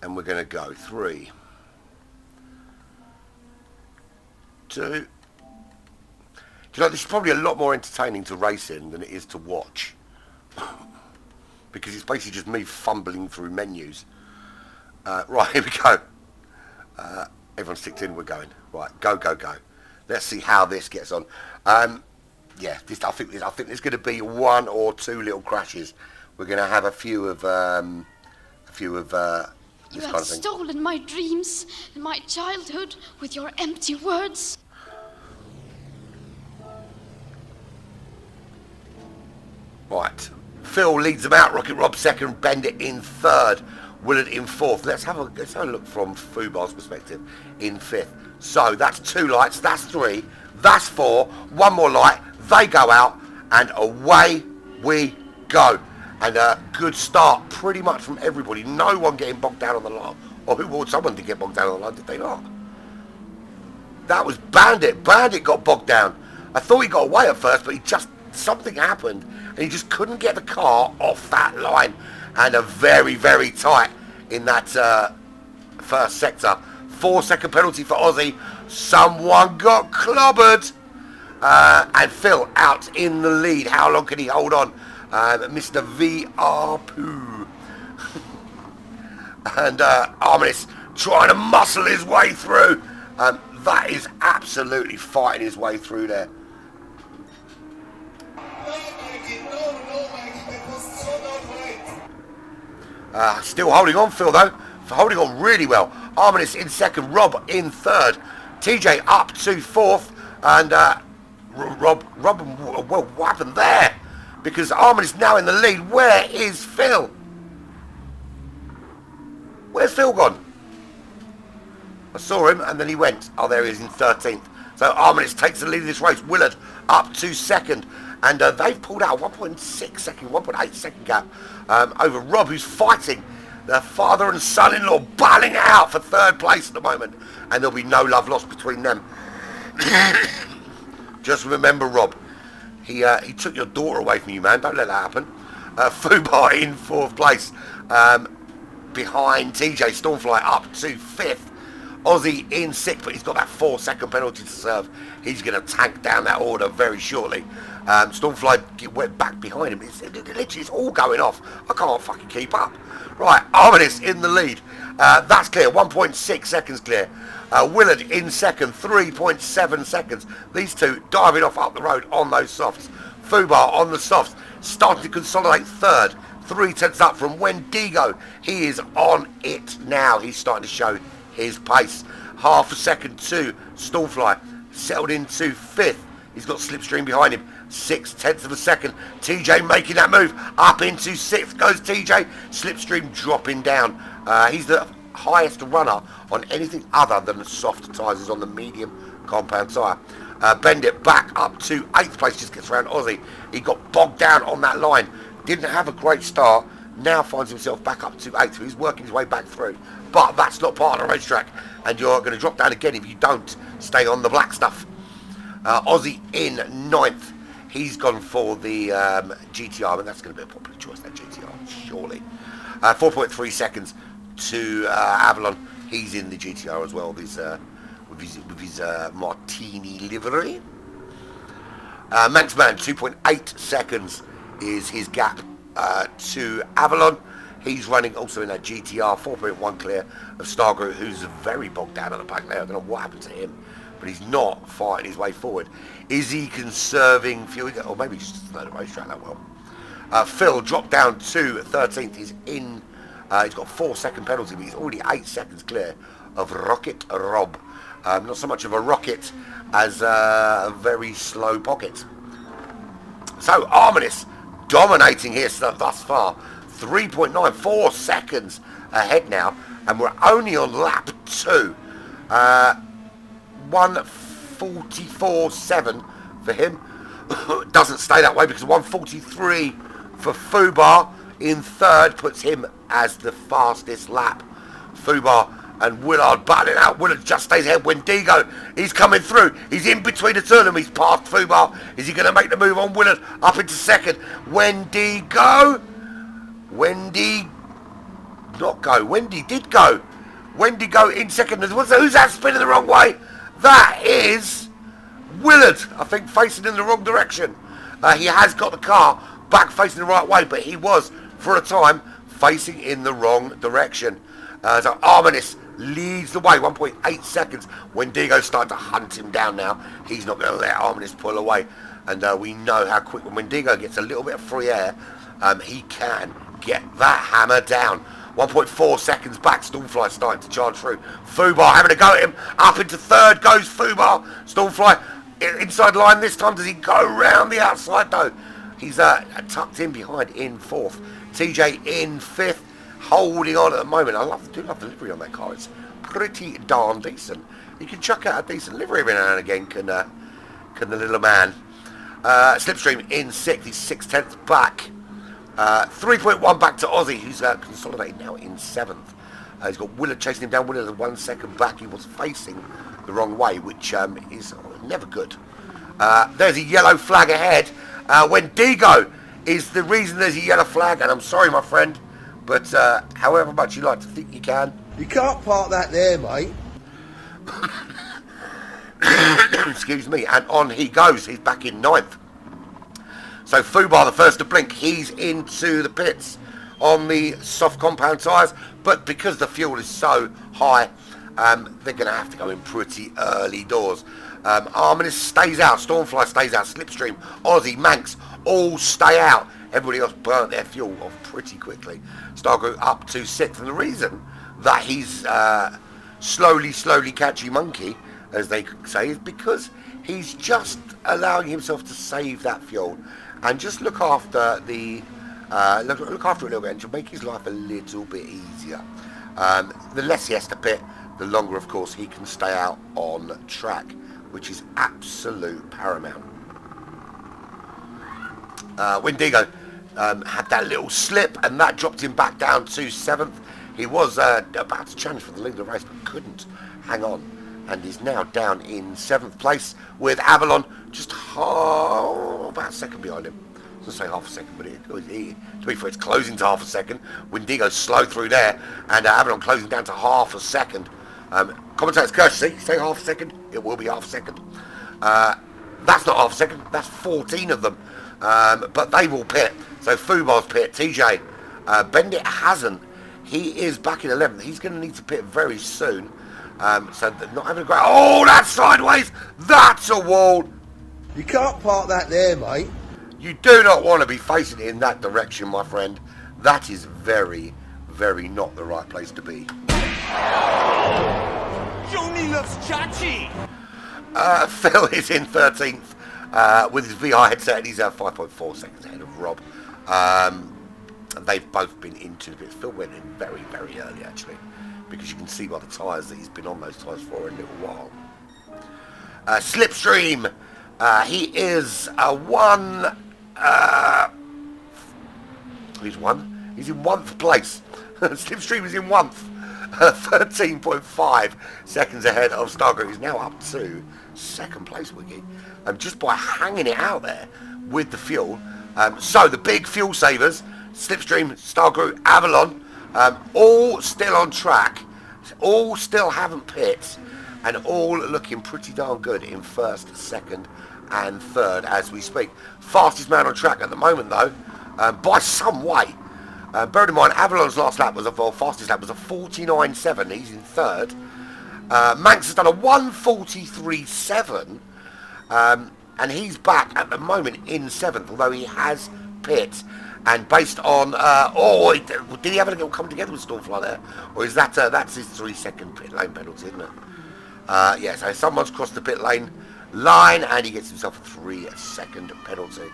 Speaker 2: And we're going to go 3, 2. Do you know, this is probably a lot more entertaining to race in than it is to watch. Because it's basically just me fumbling through menus. Right, here we go. Everyone's ticked in, we're going. Right, go. Let's see how this gets on. Yeah, I think there's going to be 1 or 2 little crashes. We're going to have a few of
Speaker 5: You have stolen my dreams and my childhood with your empty words.
Speaker 2: Right. Phil leads them out. Rocket Rob second. Bendit in third. Willard in fourth. Let's have a look from Fubar's perspective in fifth. So that's 2 lights. That's 3. That's 4. 1 more light. They go out and away we go. And a good start pretty much from everybody. No one getting bogged down on the line. Or someone did get bogged down on the line, did they not? That was Bandit. Bandit got bogged down. I thought he got away at first, but he just something happened, and he just couldn't get the car off that line. And a very, very tight in that first sector. 4-second penalty for Aussie. Someone got clobbered. And Phil out in the lead. How long can he hold on? Mr. VR Poo. And Arminis trying to muscle his way through. That is absolutely fighting his way through there. Still holding on, Phil, though. Holding on really well. Arminis in second, Rob in third. TJ up to fourth. And Rob, well, what happened there? Because Arminis now in the lead. Where is Phil? Where's Phil gone? I saw him and then he went. Oh, there he is in 13th. So Arminis takes the lead of this race. Willard up to second. And they've pulled out 1.6 second, 1.8 second gap over Rob, who's fighting the father and son-in-law, battling it out for third place at the moment. And there'll be no love lost between them. Just remember, Rob, he took your daughter away from you, man. Don't let that happen. Fubar in fourth place. Behind TJ, Stormfly up to fifth. Aussie in sixth, but he's got that 4-second penalty to serve. He's going to tank down that order very shortly. Stormfly went back behind him. It's all going off. I can't fucking keep up. Right, Arminis in the lead. That's clear. 1.6 seconds clear. Willard in second. 3.7 seconds. These two diving off up the road on those softs. Fubar on the softs. Starting to consolidate third. 3 tenths up from Wendigo. He is on it now. He's starting to show his pace. Half a second to Stormfly. Settled into fifth. He's got Slipstream behind him. 6/10 of a second. TJ making that move. Up into sixth goes TJ. Slipstream dropping down. He's the highest runner on anything other than soft tyres. He's on the medium compound tyre. Bend it back up to 8th place. Just gets around Aussie. He got bogged down on that line. Didn't have a great start. Now finds himself back up to 8th. He's working his way back through. But that's not part of the racetrack. And you're going to drop down again if you don't stay on the black stuff. Aussie in 9th. He's gone for the GTR, and that's going to be a popular choice, that GTR, surely. 4.3 seconds to Avalon. He's in the GTR as well, with his Martini livery. Man to man, 2.8 seconds is his gap to Avalon. He's running also in that GTR, 4.1 clear of Stargroup, who's very bogged down at the back there. I don't know what happened to him, but he's not fighting his way forward. Is he conserving fuel? Or maybe he just doesn't know the racetrack that well. Phil dropped down to 13th. He's in. He's got a 4-second penalty, but he's already 8 seconds clear of Rocket Rob. Not so much of a rocket as a very slow pocket. So Arminis dominating here thus far. 3.94 seconds ahead now, and we're only on lap 2. 1:44.7 for him. Doesn't stay that way because 1:43 for Fubar in third puts him as the fastest lap. Fubar and Willard battling out. Willard just stays ahead. Wendigo, he's coming through. He's in between the two of them. He's past Fubar. Is he going to make the move on Willard? Up into second. Wendigo. Wendy not go. Wendy did go. Wendigo in second. Who's that spinning the wrong way? That is Willard, I think, facing in the wrong direction. He has got the car back facing the right way, but he was, for a time, facing in the wrong direction. So Arminis leads the way, 1.8 seconds. Wendigo's starting to hunt him down now. He's not going to let Arminis pull away. And we know how quick, when Wendigo gets a little bit of free air, he can get that hammer down. 1.4 seconds back. Stormfly starting to charge through. Fubar having a go at him. Up into third goes Fubar. Stormfly inside line this time. Does he go round the outside though? He's tucked in behind in fourth. TJ in fifth. Holding on at the moment. I do love the livery on that car. It's pretty darn decent. You can chuck out a decent livery every now and again, can the little man. Slipstream in sixth. He's 6/10 back. 3.1 back to Aussie, who's consolidated now in 7th. He's got Willard chasing him down. Willard 1 second back. He was facing the wrong way, which is never good. There's a yellow flag ahead. Wendigo is the reason there's a yellow flag, and I'm sorry, my friend, but however much you like to think you can.
Speaker 6: You can't park that there, mate.
Speaker 2: Excuse me, and on he goes. He's back in 9th. So Fubar, the first to blink, he's into the pits on the soft compound tyres, but because the fuel is so high, they're going to have to go in pretty early doors. Arminis stays out, Stormfly stays out, Slipstream, Aussie, Manx all stay out. Everybody else burnt their fuel off pretty quickly. Stargroup up to 6th, and the reason that he's slowly catchy monkey, as they say, is because he's just allowing himself to save that fuel and just look after the look after it a little bit, and to make his life a little bit easier. The less he has to pit, the longer, of course, he can stay out on track, which is absolute paramount. Wendigo had that little slip, and that dropped him back down to 7th. He was about to challenge for the lead of the race, but couldn't hang on, and is now down in 7th place with Avalon just about a second behind him. I was going to say half a second, but to be fair, it's closing to half a second. Wendigo slow through there, and Avalon closing down to half a second. Commentator's courtesy, say half a second, it will be half a second. That's not half a second, that's 14 of them. But they will pit. So Fubar's pit, TJ. Bendit hasn't. He is back in 11th. He's going to need to pit very soon. So not having a great... Oh, that's sideways! That's a wall!
Speaker 6: You can't park that there, mate.
Speaker 2: You do not want to be facing it in that direction, my friend. That is very, very not the right place to be.
Speaker 3: Johnny loves Chachi!
Speaker 2: Phil is in 13th with his VR headset, and he's 5.4 seconds ahead of Rob. They've both been into the bits. Phil went in very, very early, actually, because you can see by the tyres that he's been on those tyres for a little while. Slipstream, he is he's in 1st place. Slipstream is in 1st. 13.5 seconds ahead of Stargroup. He's now up to 2nd place, Wiggy, just by hanging it out there with the fuel. So the big fuel savers, Slipstream, Stargroup, Avalon, all still on track, all still haven't pit, and all looking pretty darn good in 1st, 2nd and 3rd as we speak. Fastest man on track at the moment, though, by some way. Bear in mind, Avalon's fastest lap was a 49.7. He's in 3rd. Manx has done a 1:43.7, and he's back at the moment in 7th, although he has pit. And based on did he have a little come together with Stormfly there, or is that that's his 3-second pit lane penalty, isn't it? Yeah, so someone's crossed the pit lane and he gets himself a 3-second penalty.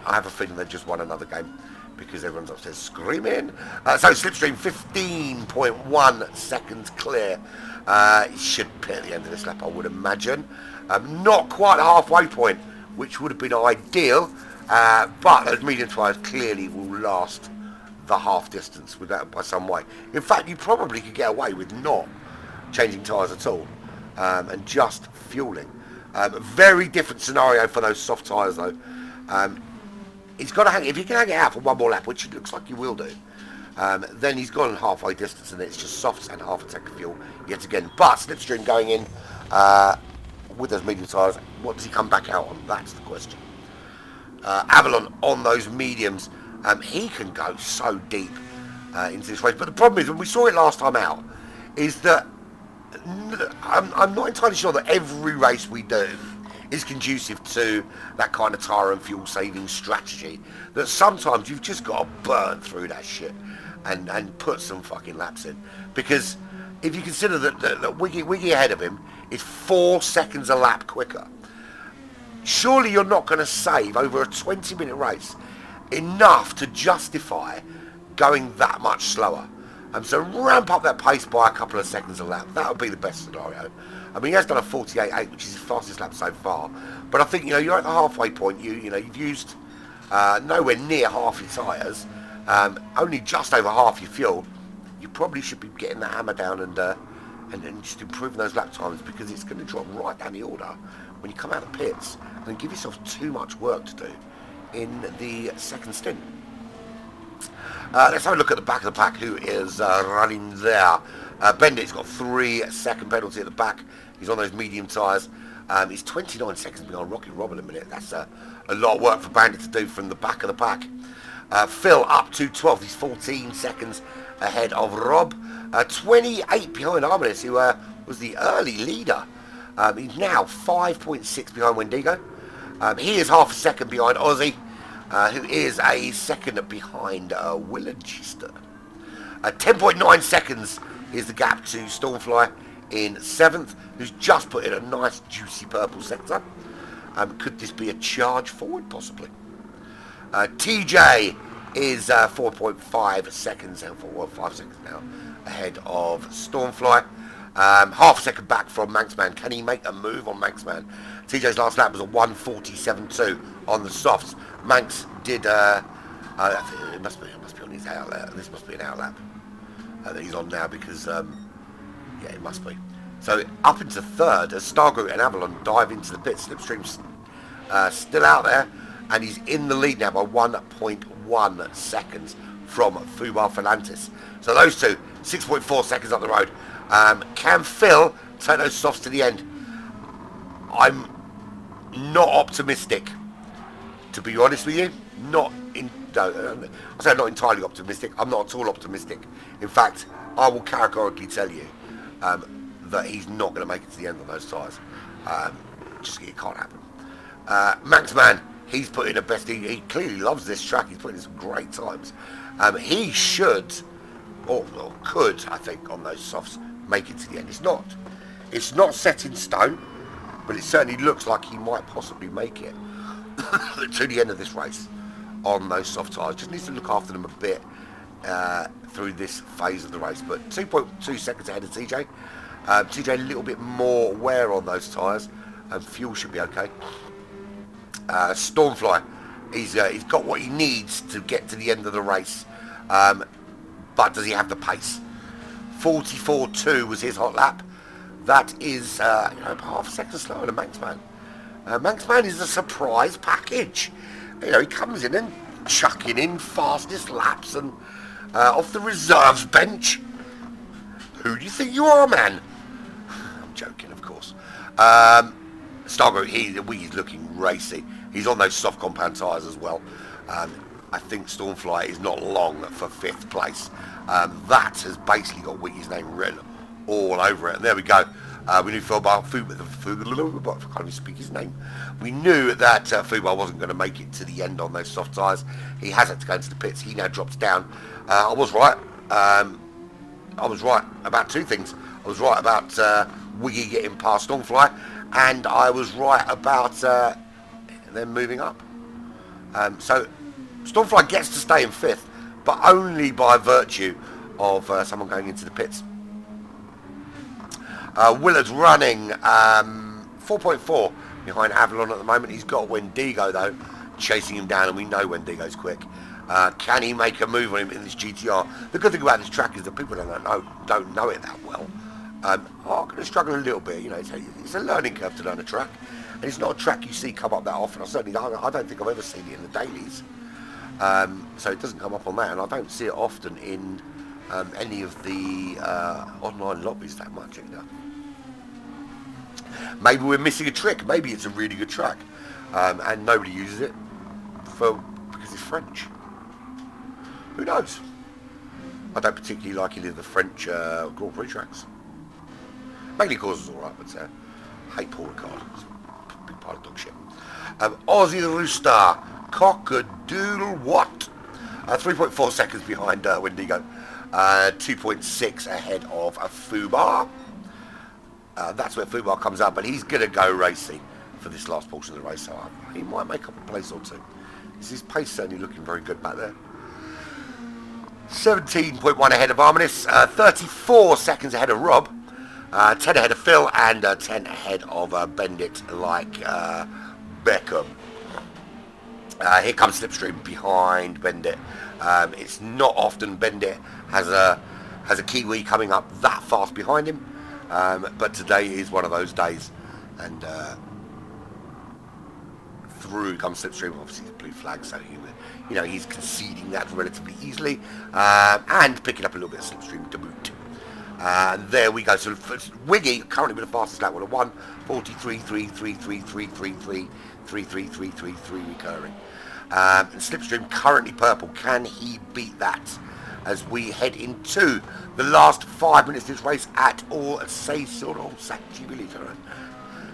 Speaker 2: I have a feeling they've just won another game, because everyone's upstairs screaming. So Slipstream 15.1 seconds clear. He should pit at the end of this lap, I would imagine. Not quite a halfway point, which would have been ideal, but those medium tyres clearly will last the half distance with that by some way. In fact, you probably could get away with not changing tyres at all, and just fueling. Very different scenario for those soft tyres, though. He's got to hang. If you can hang it out for one more lap, which it looks like you will do, then he's gone halfway distance, and it's just softs and half a tank of fuel yet again. But Slipstream going in with those medium tyres, what does he come back out on? That's the question. Avalon on those mediums, he can go so deep into this race. But the problem is, when we saw it last time out, is that I'm not entirely sure that every race we do is conducive to that kind of tyre and fuel saving strategy. That sometimes you've just got to burn through that shit and put some fucking laps in. Because if you consider that Wiggy ahead of him is 4 seconds a lap quicker, surely you're not going to save over a 20-minute race enough to justify going that much slower. So ramp up that pace by a couple of seconds a lap. That would be the best scenario. I mean, he has done a 48.8, which is his fastest lap so far. But I think, you're at the halfway point. You've used nowhere near half your tyres, only just over half your fuel. You probably should be getting the hammer down and and just improving those lap times, because it's going to drop right down the order when you come out of the pits, and give yourself too much work to do in the second stint. Let's have a look at the back of the pack, who is running there. Bendit's got 3-second penalty at the back. He's on those medium tyres. He's 29 seconds behind Rocky Rob in a minute. That's a lot of work for Bandit to do from the back of the pack. Phil up to 12th. He's 14 seconds ahead of Rob. 28 behind Arminis, who was the early leader. He's now 5.6 behind Wendigo. He is half a second behind Ozzy, who is a second behind Willenchester. 10.9 seconds is the gap to Stormfly in 7th, who's just put in a nice juicy purple sector. Could this be a charge forward, possibly? TJ is 4.5 seconds, 5 seconds now, ahead of Stormfly. Half a second back from Manxman. Can he make a move on Manxman? TJ's last lap was a 1:47.2 on the softs. Manx did, it must be on his outlap. This must be an outlap that he's on now, because, yeah, it must be. So up into third as Stargroup and Avalon dive into the pit. Slipstream's still out there, and he's in the lead now by 1.1 seconds from Fubar Ferlantis. So those two, 6.4 seconds up the road. Can Phil take those softs to the end? I'm not optimistic, to be honest with you. I say not entirely optimistic. I'm not at all optimistic. In fact, I will categorically tell you that he's not going to make it to the end on those tyres. It can't happen. Manxman, he's put in a best. He clearly loves this track. He's putting in some great times. He should, or could, I think, on those softs, make it to the end. It's not set in stone, but it certainly looks like he might possibly make it to the end of this race on those soft tyres. Just needs to look after them a bit through this phase of the race. But 2.2 seconds ahead of TJ. TJ a little bit more wear on those tyres, and fuel should be okay. Stormfly, he's got what he needs to get to the end of the race, but does he have the pace? 44.2 was his hot lap. That is half a second slower than Manxman. Manxman is a surprise package. He comes in and chucking in fastest laps and off the reserves bench. Who do you think you are, man? I'm joking, of course. Stargroup, he's looking racy. He's on those soft compound tyres as well. I think Stormfly is not long for 5th place. That has basically got Wiggy's name written all over it. And there we go. We knew Fubar, I can't even speak his name. We knew that Fubar wasn't going to make it to the end on those soft tyres. He has had to go into the pits. He now drops down. I was right. I was right about two things. I was right about Wiggy getting past Stormfly, and I was right about them moving up. So Stormfly gets to stay in 5th, but only by virtue of someone going into the pits. Willard's running 4.4 behind Avalon at the moment. He's got Wendigo, though, chasing him down, and we know Wendigo's quick. Can he make a move on him in this GTR? The good thing about this track is that people don't know it that well. Are going to struggle a little bit. It's a learning curve to learn a track, and it's not a track you see come up that often. I don't think I've ever seen it in the dailies. So it doesn't come up on that, and I don't see it often in any of the online lobbies that much either. Maybe we're missing a trick. Maybe it's a really good track, and nobody uses it because it's French. Who knows? I don't particularly like any of the French Grand Prix tracks. Mainly cause is alright, but I hate Paul Ricard. It's a big part of dog shit. Aussie the Rooster, Cock-a-doodle what? 3.4 seconds behind Wendigo. 2.6 ahead of Fubar. That's where Fubar comes up, but he's going to go racing for this last portion of the race, so he might make up a place or two. His pace certainly looking very good back there. 17.1 ahead of Arminis, 34 seconds ahead of Rob, 10 ahead of Phil, and 10 ahead of Bendit, like Beckham. Here comes Slipstream behind Bendit. It's not often Bendit has a Kiwi coming up that fast behind him. But today is one of those days, and through comes Slipstream. Obviously, it's blue flag, so he's conceding that relatively easily, and picking up a little bit of Slipstream to boot. And there we go. So Wiggy currently with the fastest lap with a 1:43.333333333 recurring. And Slipstream currently purple. Can he beat that? As we head into the last 5 minutes of this race at all Sachi Village.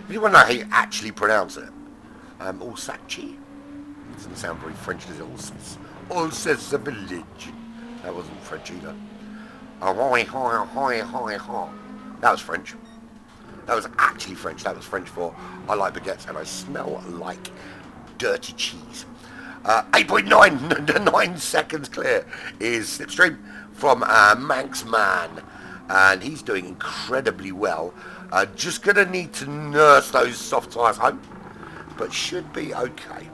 Speaker 2: You want to know how you actually pronounce it? Sachi? Doesn't sound very French, does it? Alsace Village. That wasn't French either. That was French. That was actually French. That was French for I like baguettes and I smell like dirty cheese. 8.9 seconds clear is Slipstream from Manxman, and he's doing incredibly well. Just gonna need to nurse those soft tyres home, but should be okay.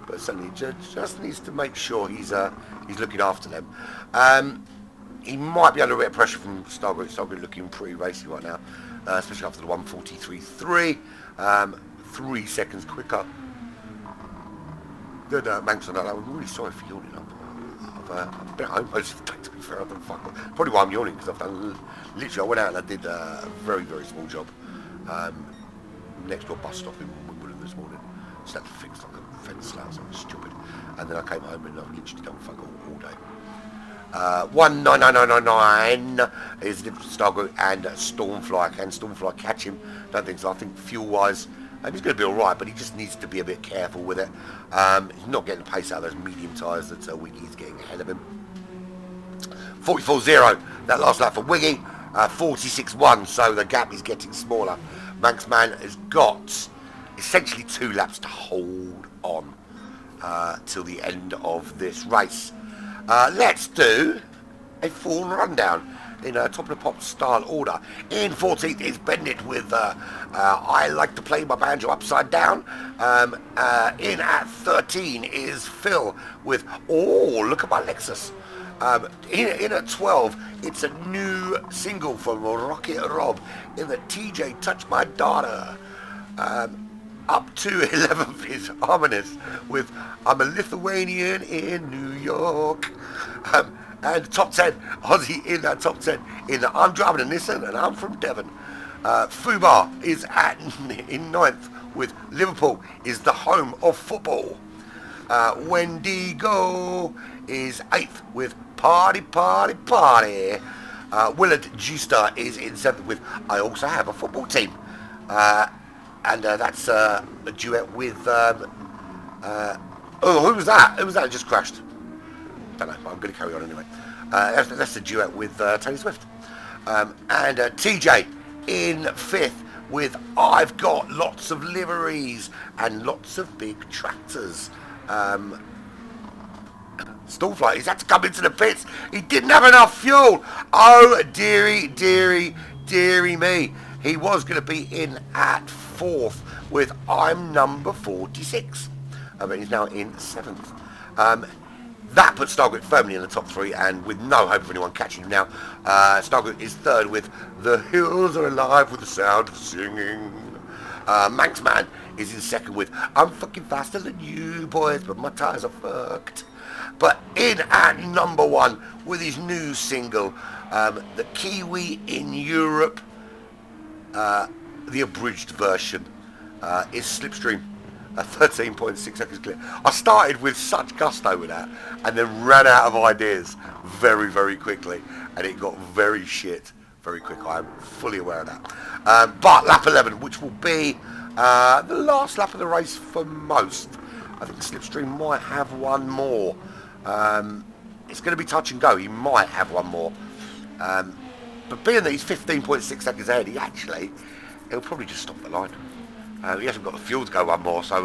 Speaker 2: But certainly just needs to make sure he's looking after them. He might be under a bit of pressure from Stargate. Stargate looking pretty racy right now, especially after the 1:43.3, 3 seconds quicker. Good, Manxman. I'm really sorry for yawning. I've been at home most of the day, to be fair. I've done probably why I'm yawning, because I've done literally. I went out and I did a very, very small job next to a bus stop in Wimbledon this morning. Just had to fix like a fence slab, so I was stupid. And then I came home and I've literally done fuck all day. 1:99.99 is Stargate and Stormfly. Can Stormfly catch him? Don't think so. I think fuel-wise, he's going to be alright, but he just needs to be a bit careful with it. He's not getting the pace out of those medium tyres that Wiggy's getting ahead of him. 44.0, that last lap for Wiggy. 46.1, so the gap is getting smaller. Manxman has got essentially 2 laps to hold on till the end of this race. Let's do a full rundown in top of the pop style order. In 14th is Bendit with I Like to Play My Banjo Upside Down. In at 13 is Phil with Look at My Lexus. In at 12, it's a new single from Rocket Rob in the TJ Touch My Daughter. Up to 11th is Harmonist with I'm a Lithuanian in New York. And top 10, Aussie in that top 10 in the I'm driving a Nissan and I'm from Devon. Fubar is in 9th with Liverpool is the home of football. Wendigo is 8th with Party Party Party. Willard Juster is in 7th with I Also Have a Football Team. And that's a duet with who was that? Who was that? It just crashed. Don't know, but I'm going to carry on anyway. That's a duet with Taylor Swift. And TJ in 5th with I've Got Lots of Liveries and Lots of Big Tractors. Stormfly, he's had to come into the pits. He didn't have enough fuel. Oh, dearie, dearie, dearie me. He was going to be in at 4th with I'm number 46. But he's now in 7th. That puts Stargate firmly in the top 3 and with no hope of anyone catching him now. Stargate is 3rd with The Hills Are Alive with the Sound of Singing. Manxman is in 2nd with I'm fucking faster than you boys, but my tyres are fucked. But in at number 1 with his new single, the Kiwi in Europe, the abridged version, is Slipstream. 13.6 seconds clear. I started with such gusto with that and then ran out of ideas very, very quickly, and it got very shit very quick. I'm fully aware of that. But lap 11, which will be the last lap of the race for most. I think Slipstream might have one more. It's going to be touch and go. He might have one more. But being that he's 15.6 seconds ahead, he'll probably just stop the line. He hasn't got the fuel to go one more, so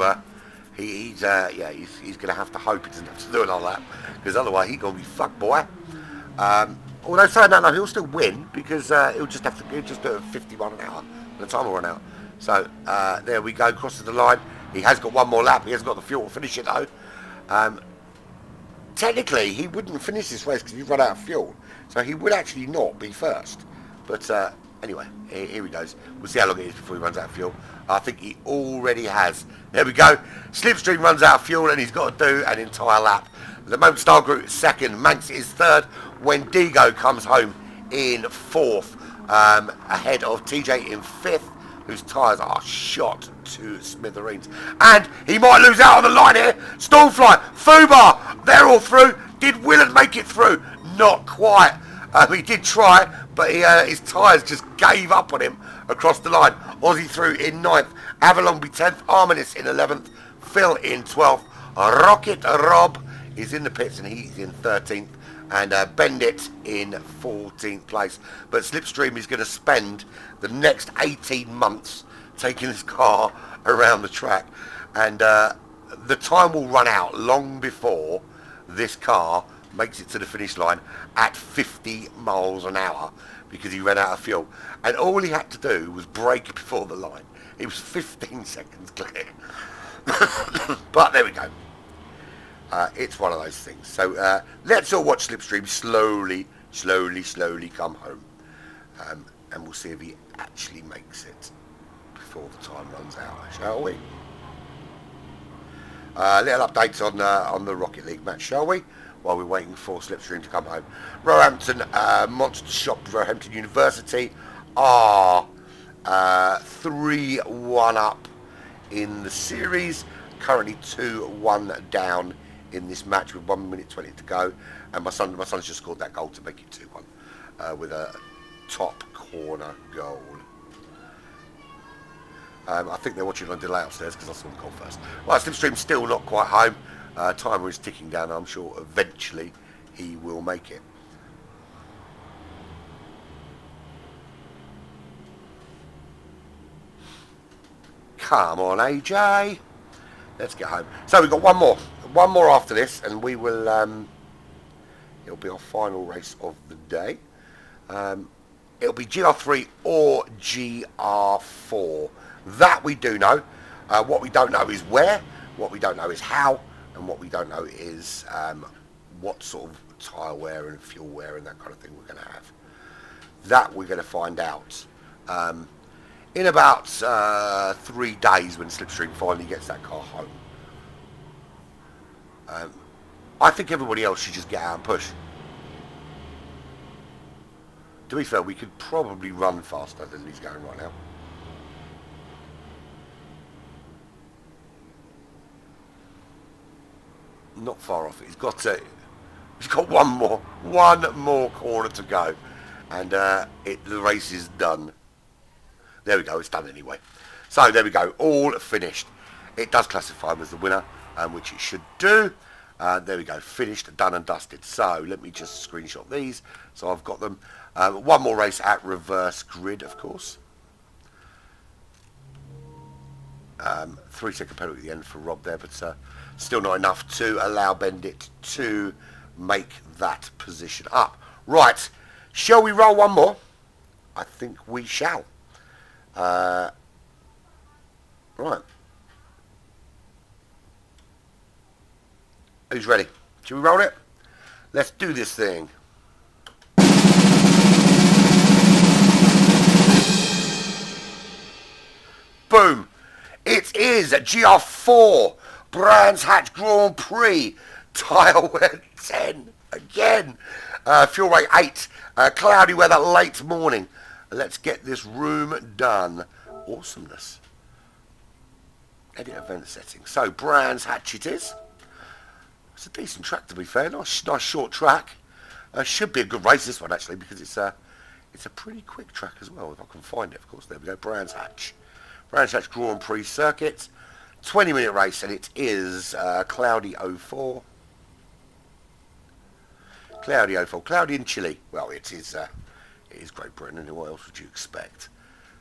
Speaker 2: he's going to have to hope he doesn't have to do another lap, because otherwise he's going to be fucked, boy. Although saying that, no, he'll still win, because he'll just do it at 51 an hour, and the time will run out. So there we go, crosses the line. He has got one more lap. He hasn't got the fuel to finish it though. Technically, he wouldn't finish this race because he's run out of fuel, so he would actually not be first. But Anyway, here he goes. We'll see how long it is before he runs out of fuel. I think he already has. There we go. Slipstream runs out of fuel and he's got to do an entire lap. The moment Star Group is second. Manx is third. Wendigo comes home in fourth. Ahead of TJ in fifth, whose tyres are shot to smithereens. And he might lose out on the line here. Stormfly, Fubar, they're all through. Did Willard make it through? Not quite. He did try, but his tyres just gave up on him across the line. Aussie through in 9th, Avalon be 10th, Arminis in 11th, Phil in 12th, Rocket Rob is in the pits and he's in 13th, and Bendit in 14th place. But Slipstream is going to spend the next 18 months taking his car around the track, and the time will run out long before this car makes it to the finish line at 50 miles an hour because he ran out of fuel. And all he had to do was brake before the line. It was 15 seconds clear. But there we go. It's one of those things. So let's all watch Slipstream slowly come home. And we'll see if he actually makes it before the time runs out, shall we? Little updates on the Rocket League match, shall we? While we're waiting for Slipstream to come home. Roehampton Monster Shop, Roehampton University are 3-1 up in the series. Currently 2-1 down in this match with 1 minute 20 to go. And my son's just scored that goal to make it 2-1 with a top corner goal. I think they're watching on delay upstairs because I saw the goal first. Right, Slipstream's still not quite home. Timer is ticking down. I'm sure eventually he will make it. Come on, AJ. Let's get home. So we've got one more after this, and we will. It'll be our final race of the day. It'll be GR3 or GR4. That we do know. What we don't know is where. What we don't know is how. And what we don't know is what sort of tyre wear and fuel wear and that kind of thing we're going to have. That we're going to find out in about 3 days when Slipstream finally gets that car home. I think everybody else should just get out and push. To be fair, we could probably run faster than he's going right now. Not far off it. He's got one more corner to go, and the race is done. There we go. It's done anyway. So there we go. All finished. It does classify him as the winner, which it should do. There we go. Finished, done and dusted. So let me just screenshot these. So I've got them. One more race at reverse grid, of course. 3-second penalty at the end for Rob there, but still not enough to allow Bendit to make that position up. Right, shall we roll one more? I think we shall. Right. Who's ready? Shall we roll it? Let's do this thing. Boom. It is GR4 Brands Hatch Grand Prix. Tyre wear 10 again. Fuel rate 8. Cloudy weather late morning. Let's get this room done. Awesomeness. Edit event settings. So Brands Hatch it is. It's a decent track to be fair. Nice short track. Should be a good race this one actually because it's a pretty quick track as well if I can find it. Of course, there we go. Brands Hatch. Brands Hatch Grand Prix circuit. 20-minute race, and it is cloudy 04. Cloudy 04. Cloudy and chilly. Well, it is Great Britain, and what else would you expect?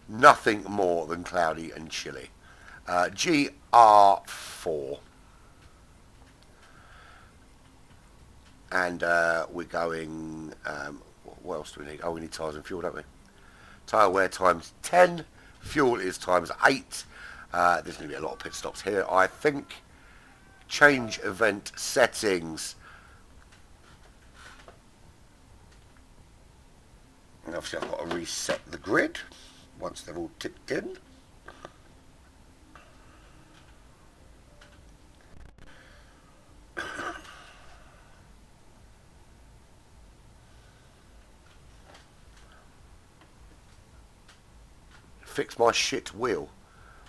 Speaker 2: Nothing more than cloudy and chilly. GR4. And we're going... what else do we need? Oh, we need tyres and fuel, don't we? Tyre wear times 10. Fuel is times 8. There's going to be a lot of pit stops here, I think. Change event settings. And obviously I've got to reset the grid once they're all ticked in. Fix my shit wheel.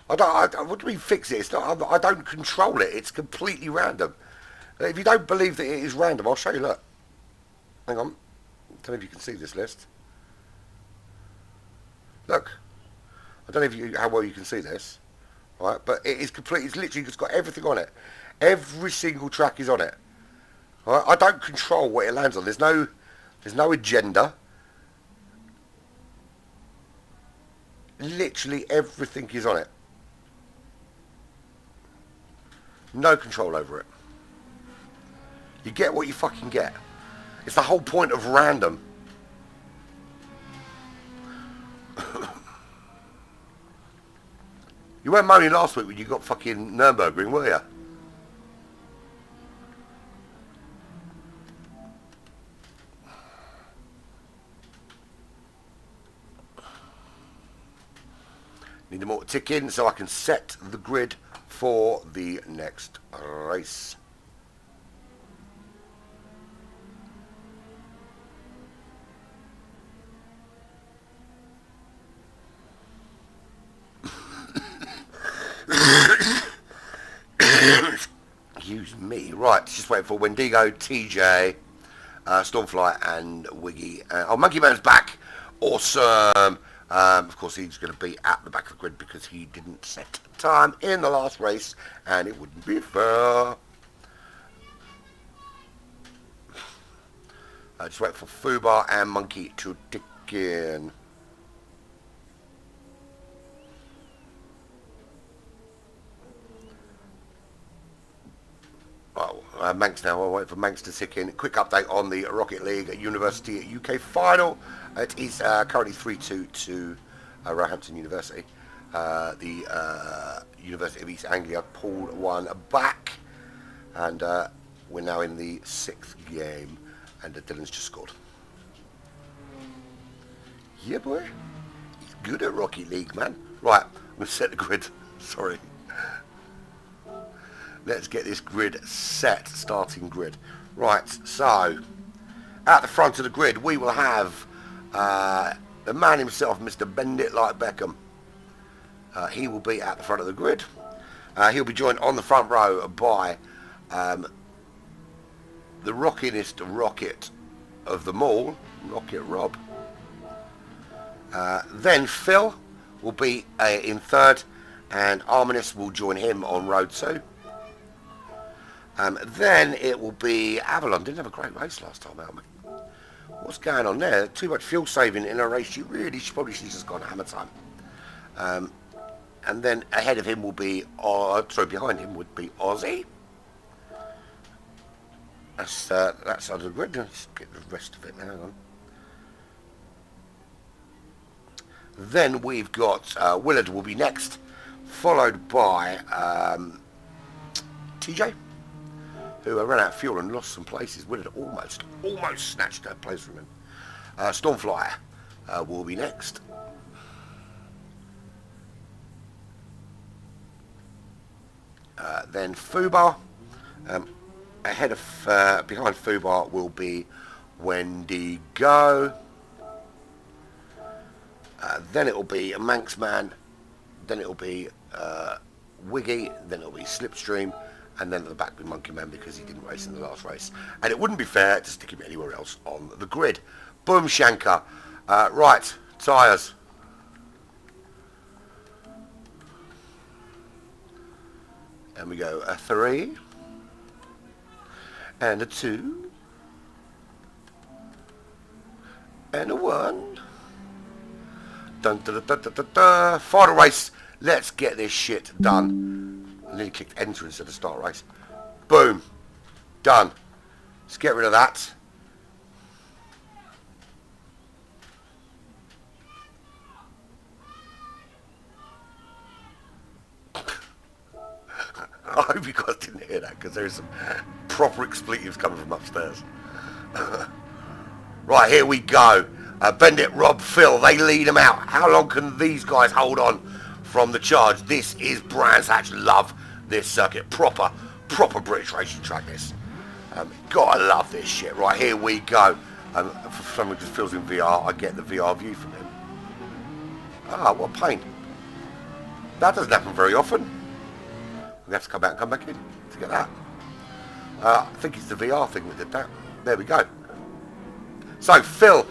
Speaker 2: What do you mean fix it? It's not, I don't control it. It's completely random. If you don't believe that it is random, I'll show you. Look. Hang on. I don't know if you can see this list. Look. I don't know how well you can see this. Right, but it is complete. It's literally just got everything on it. Every single track is on it. Right, I don't control what it lands on. There's no agenda. Literally everything is on it. No control over it. You get what you fucking get. It's the whole point of random. You weren't moaning last week when you got fucking Nürburgring, were you? Need them all to tick in so I can set the grid for the next race. Excuse me. Right, just waiting for Wendigo, TJ, Stormfly and Wiggy. Oh, Monkey Man's back. Awesome. Of course, he's going to be at the back of the grid because he didn't set time in the last race, and it wouldn't be fair. Just wait for Fubar and Monkey to tick in. Manx now. I'll wait for Manx to tick in. Quick update on the Rocket League University UK final. It is currently 3-2 to Roehampton University. The University of East Anglia pulled one back, and we're now in the 6th game, and Dylan's just scored. Yeah, boy. He's good at Rocket League, man. Right, I'm going to set the grid. Sorry. Let's get this grid set, starting grid. Right, so at the front of the grid we will have the man himself, Mr. Bend It Like Beckham. He will be at the front of the grid. He'll be joined on the front row by the rockinest rocket of them all, Rocket Rob. Then Phil will be in third, and Arminus will join him on row 2. Then it will be Avalon. Didn't have a great race last time out, mate. What's going on there? Too much fuel saving in a race. You really probably should have just gone hammer time. And then ahead of him will be, behind him would be Aussie. That's that side of the grid. Let's get the rest of it now. Hang on. Then we've got Willard will be next, followed by TJ, who ran out of fuel and lost some places. Willard almost snatched that place from him. Stormfly will be next. Then Fubar. Ahead of, behind Fubar will be Wendigo. Then it will be a Manxman. Then it will be Wiggy. Then it will be Slipstream. And then at the back will be Monkey Man because he didn't race in the last race. And it wouldn't be fair to stick him anywhere else on the grid. Boom Shankar. Right, tyres. And we go a 3. And a 2. And a 1. Dun, dun, dun, dun, dun, dun, dun. Final race. Let's get this shit done. I nearly clicked enter instead of start race. Boom. Done. Let's get rid of that. I hope you guys didn't hear that because there's some proper expletives coming from upstairs. Right, here we go. Bendit, Rob, Phil, they lead them out. How long can these guys hold on from the charge? This is Brands Hatch. Love this circuit. Proper British racing track, this. Gotta love this shit. Right, here we go. For someone who just feels in VR, I get the VR view from him. Ah, what a pain. That doesn't happen very often. We have to come out and come back in to get that. I think it's the VR thing that did that. There we go. So Phil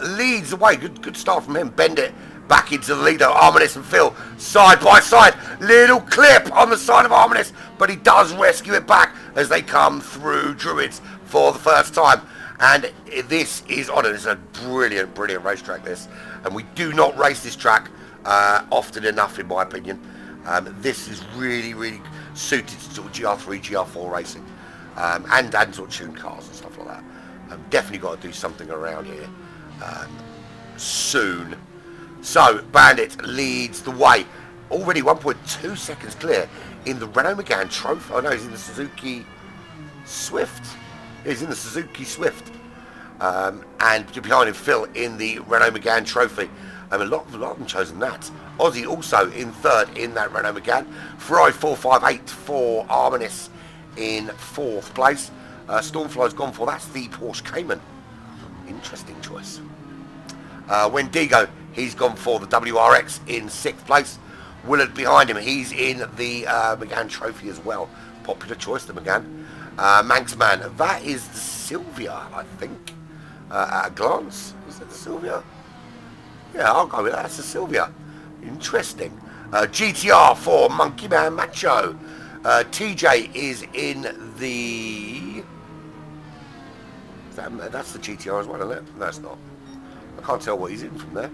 Speaker 2: leads the way. Good start from him. Bendit back into the leader. Arminis and Phil side by side. Little clip on the side of Arminis, but he does rescue it back as they come through Druids for the first time. And this is on it. It's a brilliant racetrack, this. And we do not race this track often enough, in my opinion. This is really suited to sort of GR3, GR4 racing. And sort of tune cars and stuff like that. Definitely got to do something around here soon. So Bandit leads the way. Already 1.2 seconds clear in the Renault Megane Trophy. Oh no, he's in the Suzuki Swift. He's in the Suzuki Swift. And behind him, Phil in the Renault Megane Trophy. A lot of them chosen that. Aussie also in third in that Renault Megane. Ferrari 458 for Arminis in fourth place. Stormfly's gone for, that's the Porsche Cayman. Interesting choice. Wendigo, he's gone for the WRX in sixth place. Willard behind him, he's in the Megane Trophy as well. Popular choice, the Megane. Manxman, that is the Sylvia, I think. At a glance, is that the Sylvia? Yeah, I'll go with that. That's the Sylvia. Interesting. GTR for Monkey Man Macho. TJ is in the... That's the GTR as well, isn't it? No, it's not. I can't tell what he's in from there.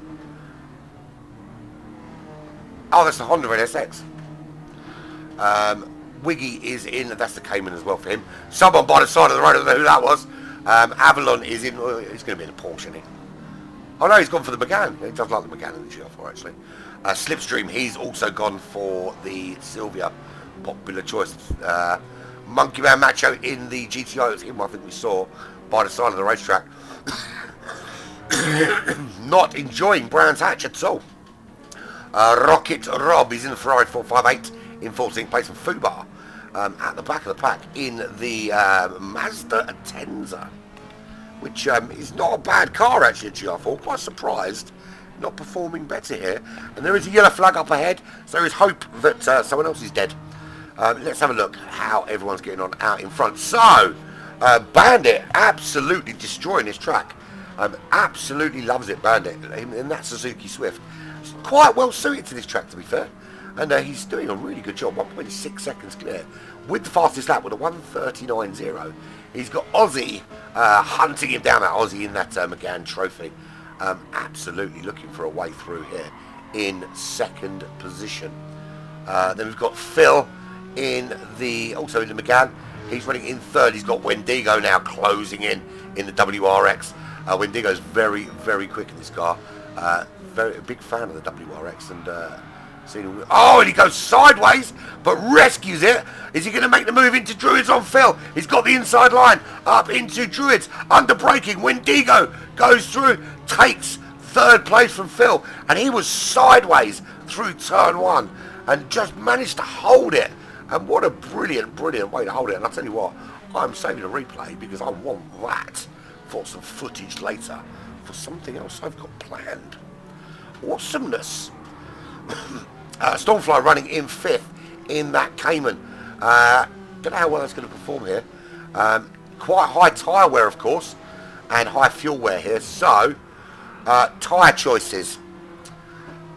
Speaker 2: Oh, that's the Honda NSX. Wiggy is in, that's the Cayman as well for him. Someone by the side of the road, I don't know who that was. Avalon is in, well, he's going to be in a Porsche, isn't he? Oh no, he's gone for the Megane. He does like the Megane in the GR4 actually. Slipstream, he's also gone for the Sylvia. Popular choice. Monkey Man Macho in the GTO. It's him I think we saw by the side of the racetrack. Not enjoying Brands Hatch at all. Rocket Rob is in the Ferrari 458 in 14th place, and Fubar at the back of the pack in the Mazda Atenza, which is not a bad car actually at GR4. Quite surprised not performing better here. And there is a yellow flag up ahead, so there is hope that someone else is dead. Let's have a look how everyone's getting on out in front. So Bandit absolutely destroying this track. Absolutely loves it, Bandit, in that Suzuki Swift. It's quite well suited to this track, to be fair. And he's doing a really good job. 1.6 seconds clear with the fastest lap with a 1:39.0. He's got Aussie hunting him down. That Aussie in that Megane Trophy. Absolutely looking for a way through here in second position. Then we've got Phil also in the Megane. He's running in third. He's got Wendigo now closing in the WRX. Wendigo's very quick in this car. Very big fan of the WRX, and and he goes sideways but rescues it. Is he going to make the move into Druids on Phil? He's got the inside line up into Druids, under braking. Wendigo goes through, takes third place from Phil, and he was sideways through turn one and just managed to hold it. And what a brilliant way to hold it. And I'll tell you what, I'm saving a replay because I want that for some footage later for something else I've got planned. Awesomeness. Stormfly running in fifth in that Cayman. Don't know how well that's going to perform here. Quite high tyre wear, of course, and high fuel wear here. So, tyre choices.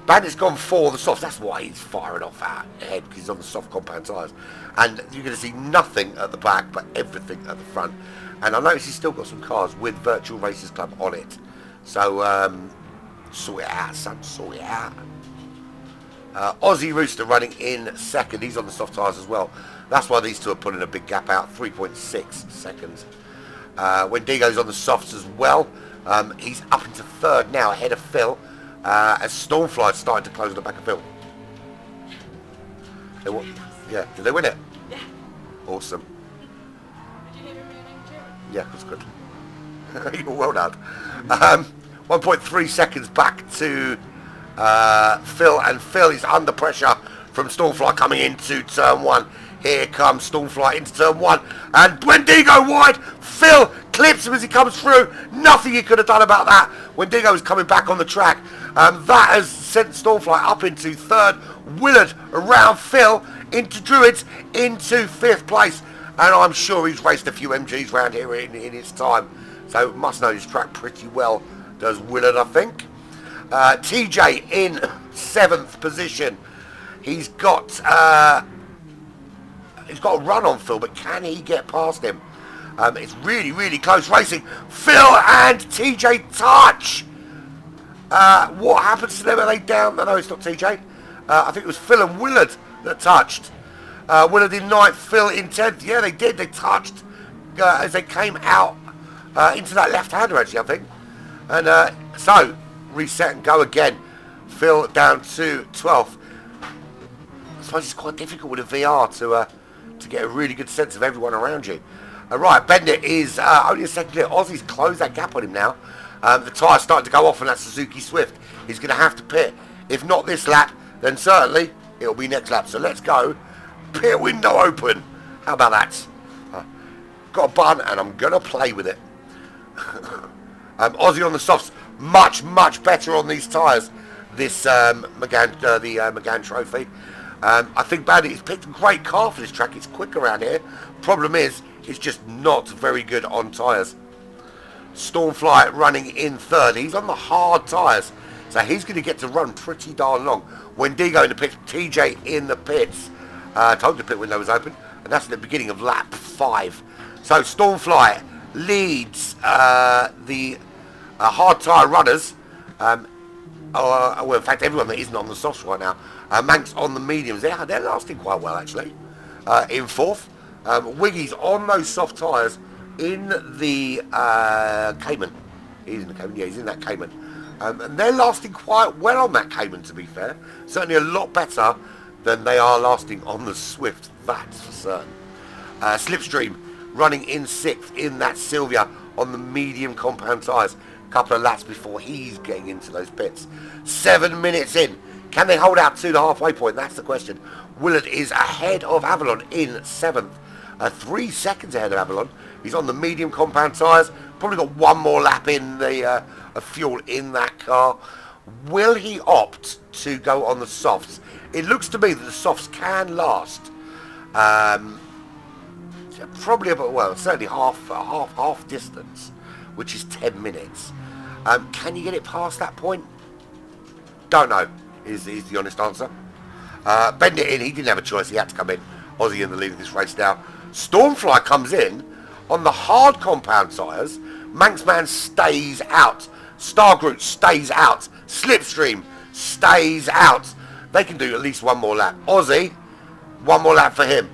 Speaker 2: Bandit's gone for the softs. That's why he's firing off out ahead, because he's on the soft compound tyres. And you're going to see nothing at the back, but everything at the front. And I notice he's still got some cars with Virtual Racers Club on it. So, sort it out, son. Sort it out. Aussie Rooster running in second. He's on the soft tyres as well. That's why these two are pulling a big gap out. 3.6 seconds. Wendigo's on the softs as well. He's up into third now, ahead of Phil. As Stormfly's starting to close on the back of Phil. Yeah, did they win it?
Speaker 7: Yeah.
Speaker 2: Awesome.
Speaker 7: Did you hear me name too?
Speaker 2: Yeah, that's good. You're well done. 1.3 seconds back to Phil, and Phil is under pressure from Stormfly coming into turn 1. Here comes Stormfly into turn 1, and Wendigo wide. Phil clips him as he comes through. Nothing he could have done about that. Wendigo is coming back on the track. That has sent Stormfly up into 3rd. Willard around Phil into Druids into 5th place, and I'm sure he's raced a few MGs around here in his time, so must know his track pretty well, does Willard, I think. TJ in 7th position. He's got a run on Phil, but can he get past him? It's really, really close racing. Phil and TJ touch. What happens to them? Are they down? No, it's not TJ. I think it was Phil and Willard that touched. Willard in 9th, Phil in 10th. Yeah, they did. They touched as they came out into that left-hander, actually, I think. And so, reset and go again. Phil down to 12th. I suppose it's quite difficult with a VR to get a really good sense of everyone around you. Right, Bendit is only a second clear. Aussie's closed that gap on him now. The tyre's starting to go off on that Suzuki Swift. He's going to have to pit. If not this lap, then certainly it'll be next lap. So let's go. Pit window open. How about that? Got a bun and I'm going to play with it. Aussie on the softs. Much, much better on these tyres. This McGann Trophy. I think Bandit has picked a great car for this track. It's quick around here. Problem is, it's just not very good on tyres. Stormfly running in 3rd. He's on the hard tyres, so he's going to get to run pretty darn long. Wendigo in the pits, TJ in the pits. Told the pit window was open, and that's at the beginning of lap 5. So Stormfly leads the hard tyre runners. Well, in fact, everyone that isn't on the softs right now. Manx on the mediums. They're lasting quite well, actually. In 4th. Wiggy's on those soft tyres in the Cayman. He's in the Cayman. Yeah, he's in that Cayman. And they're lasting quite well on that Cayman, to be fair. Certainly a lot better than they are lasting on the Swift, that's for certain. Slipstream running in 6th in that Sylvia on the medium compound tyres. A couple of laps before he's getting into those pits. 7 minutes in. Can they hold out to the halfway point? That's the question. Willard is ahead of Avalon in 7th. 3 seconds ahead of Avalon. He's on the medium compound tyres. Probably got one more lap in the fuel in that car. Will he opt to go on the softs? It looks to me that the softs can last. Probably about, well, certainly half distance, which is 10 minutes. Can you get it past that point? Don't know, is the honest answer. Bend it in, he didn't have a choice, he had to come in. Aussie in the lead of this race now. Stormfly comes in on the hard compound tyres. Manxman stays out. Stargroot stays out. Slipstream stays out. They can do at least one more lap. Aussie, one more lap for him.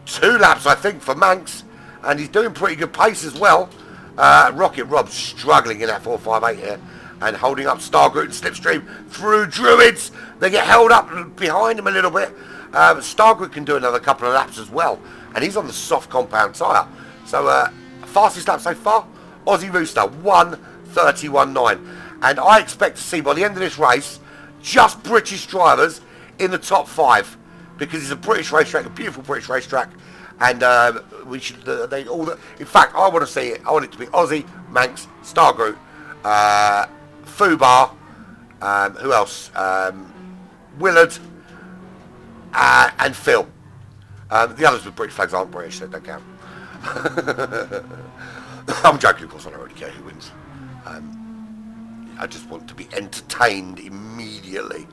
Speaker 2: 2 laps, I think, for Manx. And he's doing pretty good pace as well. Rocket Rob struggling in that 458 here. And holding up Stargroot and Slipstream through Druids. They get held up behind him a little bit. Stargroot can do another couple of laps as well. And he's on the soft compound tyre. So, fastest lap so far, Aussie Rooster, 1:31.9. And I expect to see by the end of this race, just British drivers in the top 5. Because it's a British racetrack, a beautiful British racetrack. And we should, they all, in fact, I want to see it. I want it to be Aussie, Manx, Stargroot, Fubar, who else? Willard, and Phil. The others with British flags aren't British, so they don't count. I'm joking, of course, I don't really care who wins. I just want to be entertained immediately.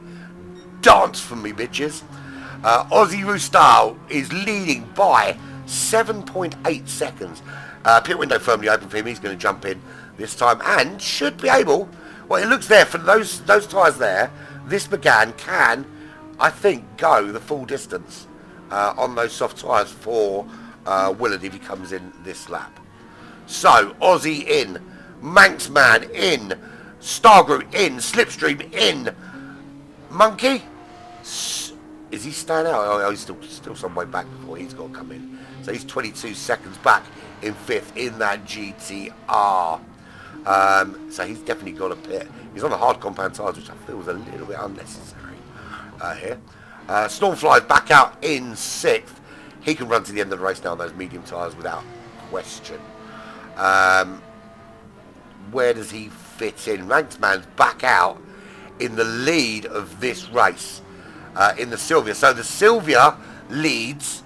Speaker 2: Dance for me, bitches. Aussie Rooster is leading by 7.8 seconds. Pit window firmly open for him. He's going to jump in this time and should be able. Well, it looks there for those tyres there. This McGann can, I think, go the full distance on those soft tyres for Willard if he comes in this lap. So Aussie in, Manxman in, Stargroot in, Slipstream in, Monkey. Is he staying out? Oh, he's still some way back before he's got to come in. So he's 22 seconds back in 5th in that GTR. So he's definitely got a pit. He's on the hard compound tyres, which I feel was a little bit unnecessary here. Stormfly's back out in 6th. He can run to the end of the race now on those medium tyres without question. Where does he fit in? Manxman's back out in the lead of this race in the Silvia. So the Silvia leads,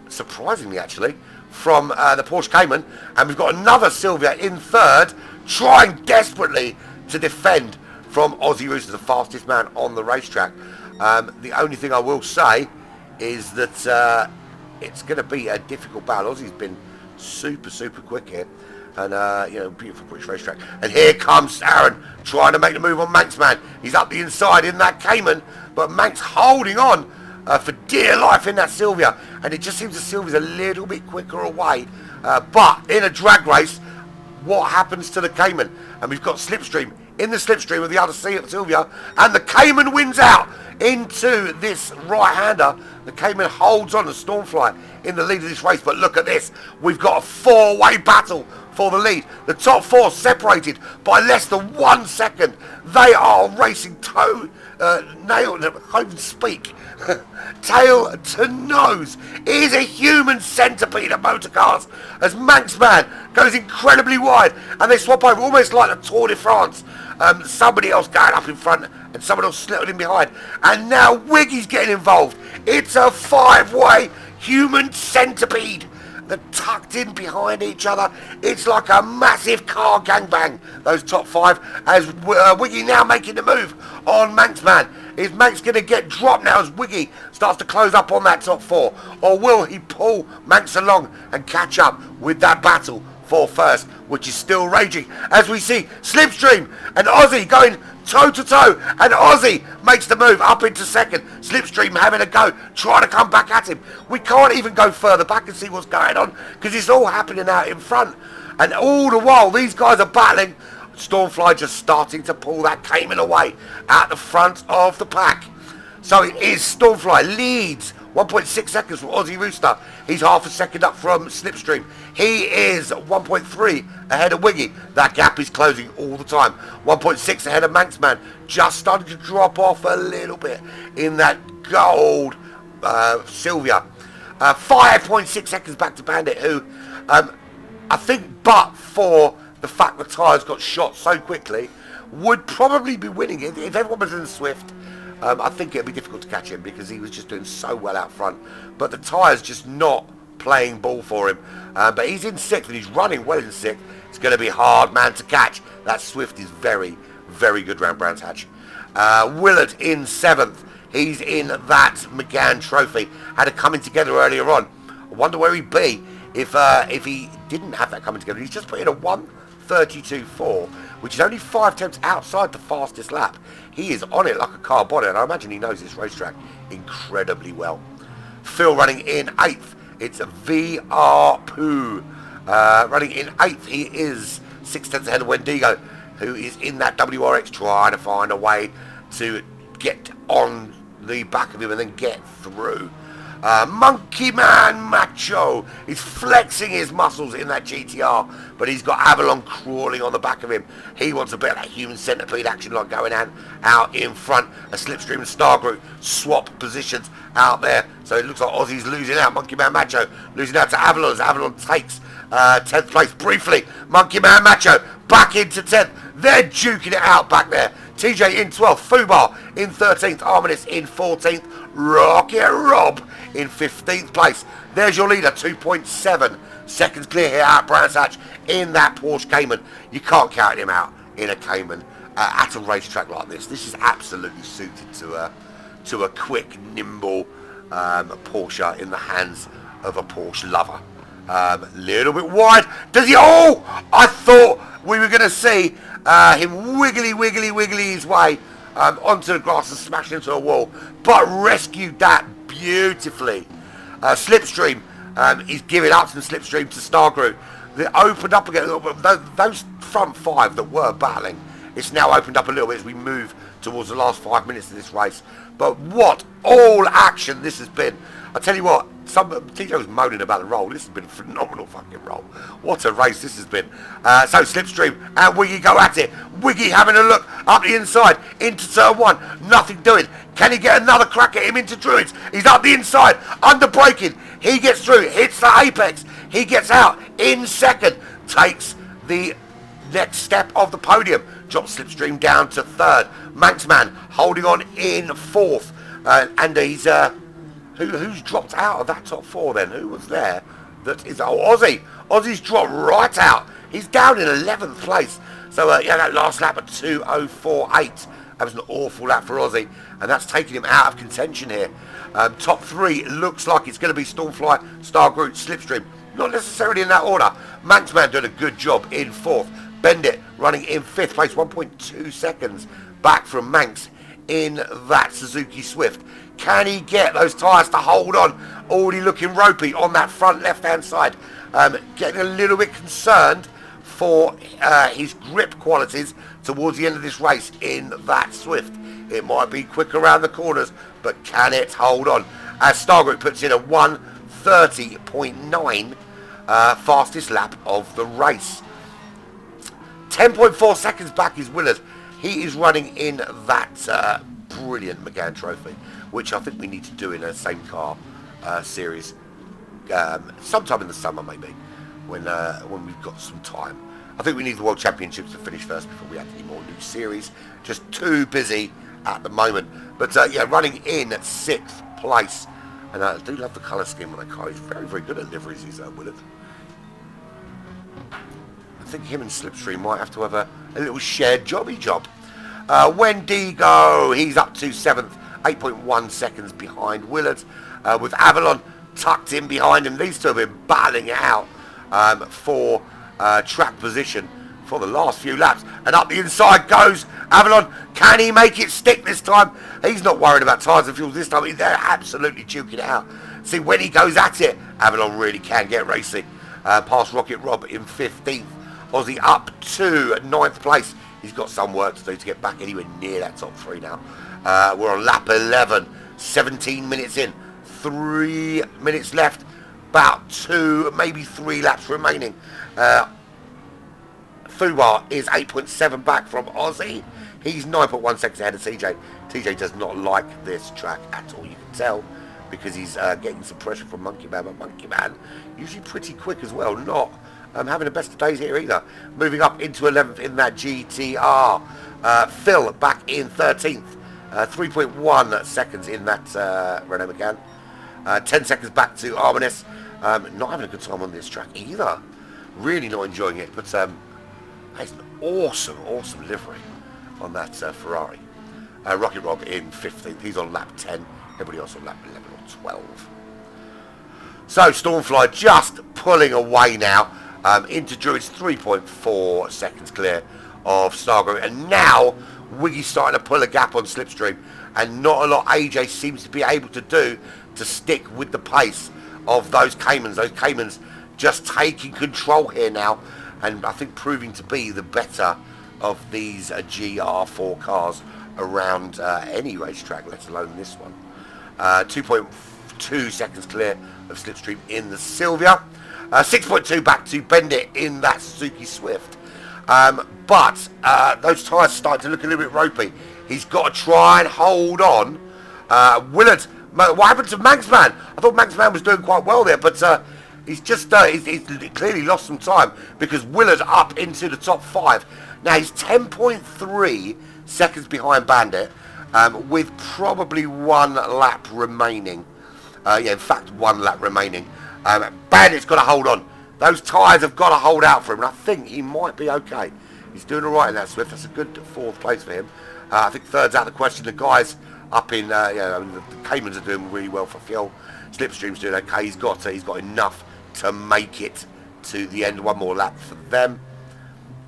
Speaker 2: surprisingly actually, from the Porsche Cayman, and we've got another Silvia in 3rd, trying desperately to defend from Aussie Rooster, the fastest man on the racetrack. The only thing I will say is that it's going to be a difficult battle. Aussie's been super quick here, and beautiful British racetrack. And here comes Aaron trying to make the move on Manxman. He's up the inside in that Cayman, but Manx holding on for dear life in that Silvia, and it just seems the Silvia's a little bit quicker away. But in a drag race, what happens to the Cayman? And we've got Slipstream in the Slipstream of the other Silvia, and the Cayman wins out into this right-hander. The Cayman holds on to Stormfly in the lead of this race, but look at this. We've got a 4-way battle for the lead. The top 4 separated by less than 1 second. They are racing nail, I can't even speak, tail to nose. It is a human centipede of motor cars as Manxman goes incredibly wide, and they swap over almost like the Tour de France. Somebody else going up in front and someone else slipping in behind, and now Wiggy's getting involved. It's a 5-way human centipede. They're tucked in behind each other. It's like a massive car gangbang, those top 5, as Wiggy now making the move on Manxman. Is Manx going to get dropped now as Wiggy starts to close up on that top 4? Or will he pull Manx along and catch up with that battle for first, which is still raging, as we see Slipstream and Aussie going toe-to-toe, and Aussie makes the move up into 2nd. Slipstream having a go, trying to come back at him. We can't even go further back and see what's going on, because it's all happening out in front. And all the while, these guys are battling. Stormfly just starting to pull that Cayman away at the front of the pack. So it is Stormfly leads 1.6 seconds from Aussie Rooster. He's half a second up from Slipstream. He is 1.3 ahead of Wiggy. That gap is closing all the time. 1.6 ahead of Manxman. Just starting to drop off a little bit in that gold Silvia. 5.6 seconds back to Bandit, who I think, but for the fact the tyres got shot so quickly, would probably be winning. If everyone was in Swift, I think it'd be difficult to catch him because he was just doing so well out front. But the tyres just not playing ball for him. But he's in 6th and he's running well in 6th. It's going to be a hard man to catch. That Swift is very good round Brands Hatch. Willard in 7th. He's in that McGann trophy. Had it coming together earlier on. I wonder where he'd be if he didn't have that coming together. He's just put in a 1:32.4, which is only 5 tenths outside the fastest lap. He is on it like a car body, and I imagine he knows this racetrack incredibly well. Phil running in 8th. It's BFeR running in 8th. He is 6 tenths ahead of Wendigo, who is in that WRX trying to find a way to get on the back of him and then get through. Monkey Man Macho is flexing his muscles in that GTR, but he's got Avalon crawling on the back of him. He wants a bit of that human centipede action like going on out in front. A Slipstream and Star Group swap positions out there, so it looks like Aussie's losing out. Monkey Man Macho losing out to Avalon as Avalon takes 10th place briefly. Monkey Man Macho back into 10th. They're duking it out back there. TJ in 12th, Fubar in 13th, Arminis in 14th, Rocket Rob in 15th place. There's your leader, 2.7 seconds clear here at Brands Hatch in that Porsche Cayman. You can't count him out in a Cayman at a racetrack like this. This is absolutely suited to a quick, nimble Porsche in the hands of a Porsche lover. Little bit wide. Does he? Oh! I thought we were going to see him wiggly his way onto the grass and smash into a wall, but rescued that beautifully. Slipstream, he's giving up some Slipstream to Star Group. They opened up again a little bit. Those front 5 that were battling, it's now opened up a little bit as we move towards the last 5 minutes of this race. But what all action this has been. I tell you what, TJ was moaning about the roll. This has been a phenomenal fucking roll. What a race this has been. So Slipstream and Wiggy go at it. Wiggy having a look up the inside into turn 1. Nothing doing. Can he get another crack at him into Druids? He's up the inside, under braking. He gets through, hits the apex. He gets out in second. Takes the next step of the podium. Drops Slipstream down to 3rd. Manxman holding on in 4th. And he's... Who's dropped out of that top 4 then? Who was there? That is... Oh, Aussie. Aussie's dropped right out. He's down in 11th place. So, yeah, that last lap at 2:04.8. That was an awful lap for Aussie. And that's taking him out of contention here. Top 3 looks like it's going to be Stormfly, Stargroot, Slipstream. Not necessarily in that order. Manxman doing a good job in 4th. Bendit running in 5th place. 1.2 seconds back from Manx in that Suzuki Swift. Can he get those tyres to hold on? Already looking ropey on that front left-hand side. Getting a little bit concerned for his grip qualities towards the end of this race in that Swift. It might be quick around the corners, but can it hold on? As Stargroup puts in a 1:30.9 fastest lap of the race. 10.4 seconds back is Willard. He is running in that brilliant McGann Trophy, which I think we need to do in a same car series sometime in the summer, maybe, when we've got some time. I think we need the World Championships to finish first before we add any more new series. Just too busy at the moment. But yeah, running in at 6th place. And I do love the colour scheme on that car. He's very, very good at liveries, he's Willard. I think him and Slipstream might have to have a little shared jobby job. Wendigo, he's up to 7th, 8.1 seconds behind Willard, with Avalon tucked in behind him. These two have been battling it out for track position for the last few laps. And up the inside goes Avalon. Can he make it stick this time? He's not worried about tyres and fuels this time. They're absolutely duking it out. See, when he goes at it, Avalon really can get racing. Past Rocket Rob in 15th. Aussie up to 9th place. He's got some work to do to get back anywhere near that top 3 now. We're on lap 11, 17 minutes in, 3 minutes left, about 2, maybe 3 laps remaining. Fubar is 8.7 back from Aussie. He's 9.1 seconds ahead of TJ. TJ does not like this track at all, you can tell, because he's getting some pressure from Monkey Man. But Monkey Man, usually pretty quick as well, not having the best of days here either. Moving up into 11th in that GTR. Phil back in 13th. 3.1 seconds in that Renault Megane. 10 seconds back to Arminis. Not having a good time on this track either. Really not enjoying it. But it's an awesome, awesome livery on that Ferrari. Rocket Rob in 15th. He's on lap 10. Everybody else on lap 11 or 12. So Stormfly just pulling away now. Into Druids, 3.4 seconds clear of Stargroup, and now Wiggy's starting to pull a gap on Slipstream, and not a lot AJ seems to be able to do to stick with the pace of those Caymans. Those Caymans just taking control here now, and I think proving to be the better of these GR4 cars around any racetrack, let alone this one. 2.2 seconds clear of Slipstream in the Sylvia. 6.2 back to Bendit in that Suzuki Swift. But those tyres start to look a little bit ropey. He's got to try and hold on. Willard, what happened to Manxman? I thought Manxman was doing quite well there, but he's just he's clearly lost some time, because Willard's up into the top 5. Now he's 10.3 seconds behind Bandit, with probably 1 lap remaining. Yeah, in fact, 1 lap remaining. Bandit's got to hold on. Those tyres have got to hold out for him, and I think he might be okay. He's doing all right in that Swift. That's a good 4th place for him. I think 3rd's out of the question. The guys up in, the Caymans are doing really well for Phil. Slipstream's doing okay. He's got enough to make it to the end. 1 more lap for them.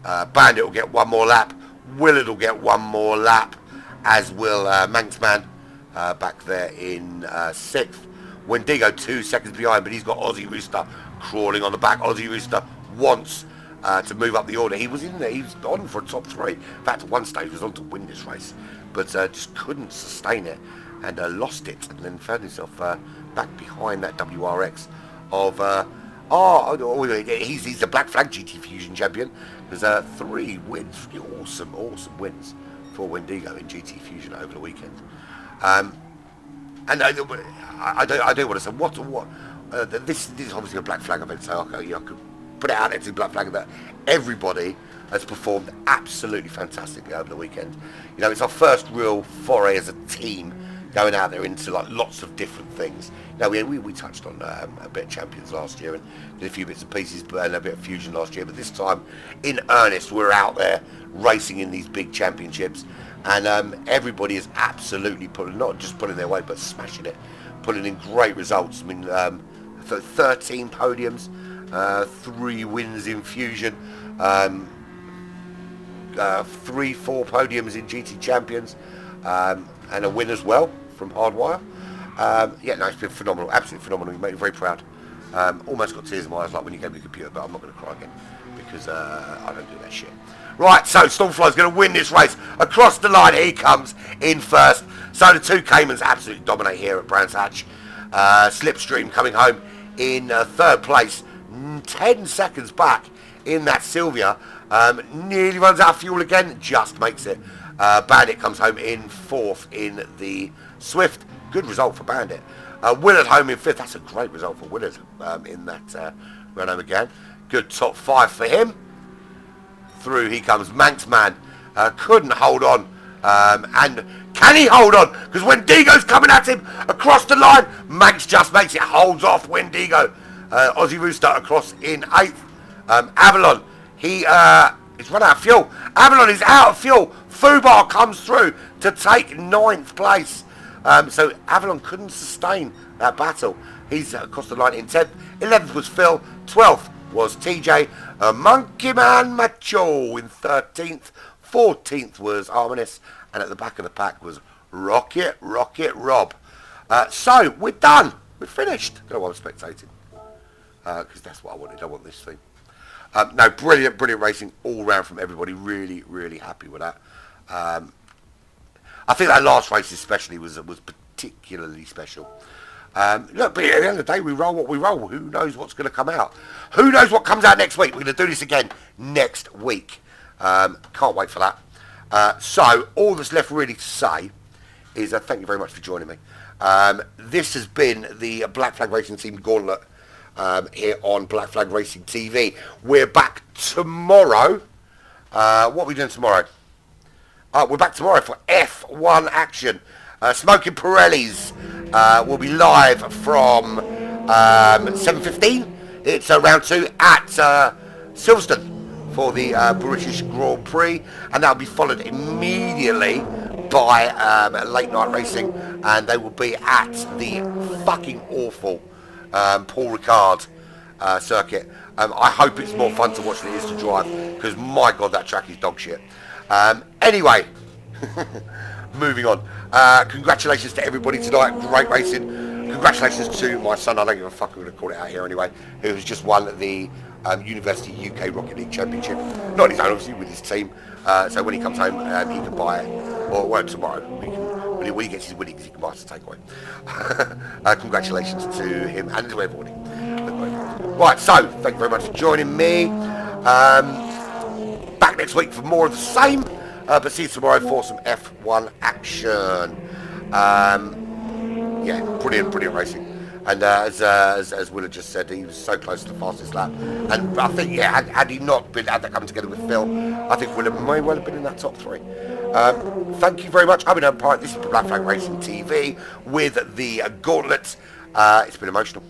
Speaker 2: Bandit will get 1 more lap. Willard will get 1 more lap, as will Manxman back there in 6th. Wendigo 2 seconds behind, but he's got Aussie Rooster crawling on the back. Aussie Rooster wants to move up the order. He was in there, he was on for a top 3. In fact, at one stage he was on to win this race, but just couldn't sustain it, and lost it, and then found himself back behind that WRX of he's the Black Flag GTFusion champion. There's 3 wins, 3 awesome wins for Wendigo in GTFusion over the weekend. And I do want to say this is obviously a Black Flag event, so I could put it out there to Black Flag that everybody has performed absolutely fantastically over the weekend. You know, it's our first real foray as a team going out there into like lots of different things. Now we touched on a bit of Champions last year and did a few bits and pieces and a bit of Fusion last year, but this time in earnest we're out there racing in these big championships, and everybody is absolutely not just pulling their weight but smashing it, pulling in great results. I mean, 13 podiums, 3 wins in Fusion, 3-4 podiums in GT Champions, and a win as well from Hardwire. It's been phenomenal, absolutely phenomenal. You made me very proud. Almost got tears in my eyes like when you gave me the computer, but I'm not going to cry again because I don't do that shit. Right, so Stormfly's going to win this race. Across the line he comes in first. So the 2 Caymans absolutely dominate here at Brands Hatch. Slipstream coming home in 3rd place, 10 seconds back in that Sylvia. Nearly runs out of fuel again, just makes it. Bandit comes home in 4th in the Swift. Good result for Bandit. Willard home in 5th. That's a great result for Willard in that run home again. Good top 5 for him. Through he comes. Manxman couldn't hold on. And can he hold on? Because Wendigo's coming at him across the line. Manx just makes it, holds off Wendigo. Aussie Rooster across in 8th. Avalon, he's run out of fuel. Avalon is out of fuel. Fubar comes through to take 9th place. So Avalon couldn't sustain that battle. He's across the line in 10th. 11th was Phil. 12th was TJ. Monkey Man Macho in 13th. 14th was Arminis. And at the back of the pack was Rocket Rob. So we're done. We're finished. Don't know why I'm spectating. Because that's what I wanted. I want this thing. No, brilliant racing all round from everybody. Really happy with that. I think that last race especially was particularly special. Look, but at the end of the day, we roll what we roll. Who knows what's going to come out? Who knows what comes out next week? We're going to do this again next week. Can't wait for that. So all that's left really to say is thank you very much for joining me. This has been the Black Flag Racing Team Gauntlet here on Black Flag Racing TV. We're back tomorrow. What are we doing tomorrow? We're back tomorrow for F1 action. Smoking Pirellis will be live from 7:15. It's round 2 at Silverstone for the British Grand Prix, and that'll be followed immediately by late night racing, and they will be at the fucking awful Paul Ricard circuit. I hope it's more fun to watch than it is to drive, because my god, that track is dog shit. Anyway, moving on. Congratulations to everybody tonight. Great racing. Congratulations to my son. I don't give a fuck. I'm going to call it out here anyway. Who has just won the University UK Rocket League Championship. Not on his own, obviously, with his team. So when he comes home, he can buy it. Or well, tomorrow. When he gets his winnings, he can buy us a takeaway. Congratulations to him and to everybody. Right, so thank you very much for joining me. Back next week for more of the same. But see you tomorrow for some F1 action. Yeah, brilliant racing. And as Willard just said, he was so close to the fastest lap. And I think, yeah, had he not had that come together with Phil, I think Willard may well have been in that top 3. Thank you very much. I've been Empire. This is Black Flag Racing TV with the Gauntlet. It's been emotional.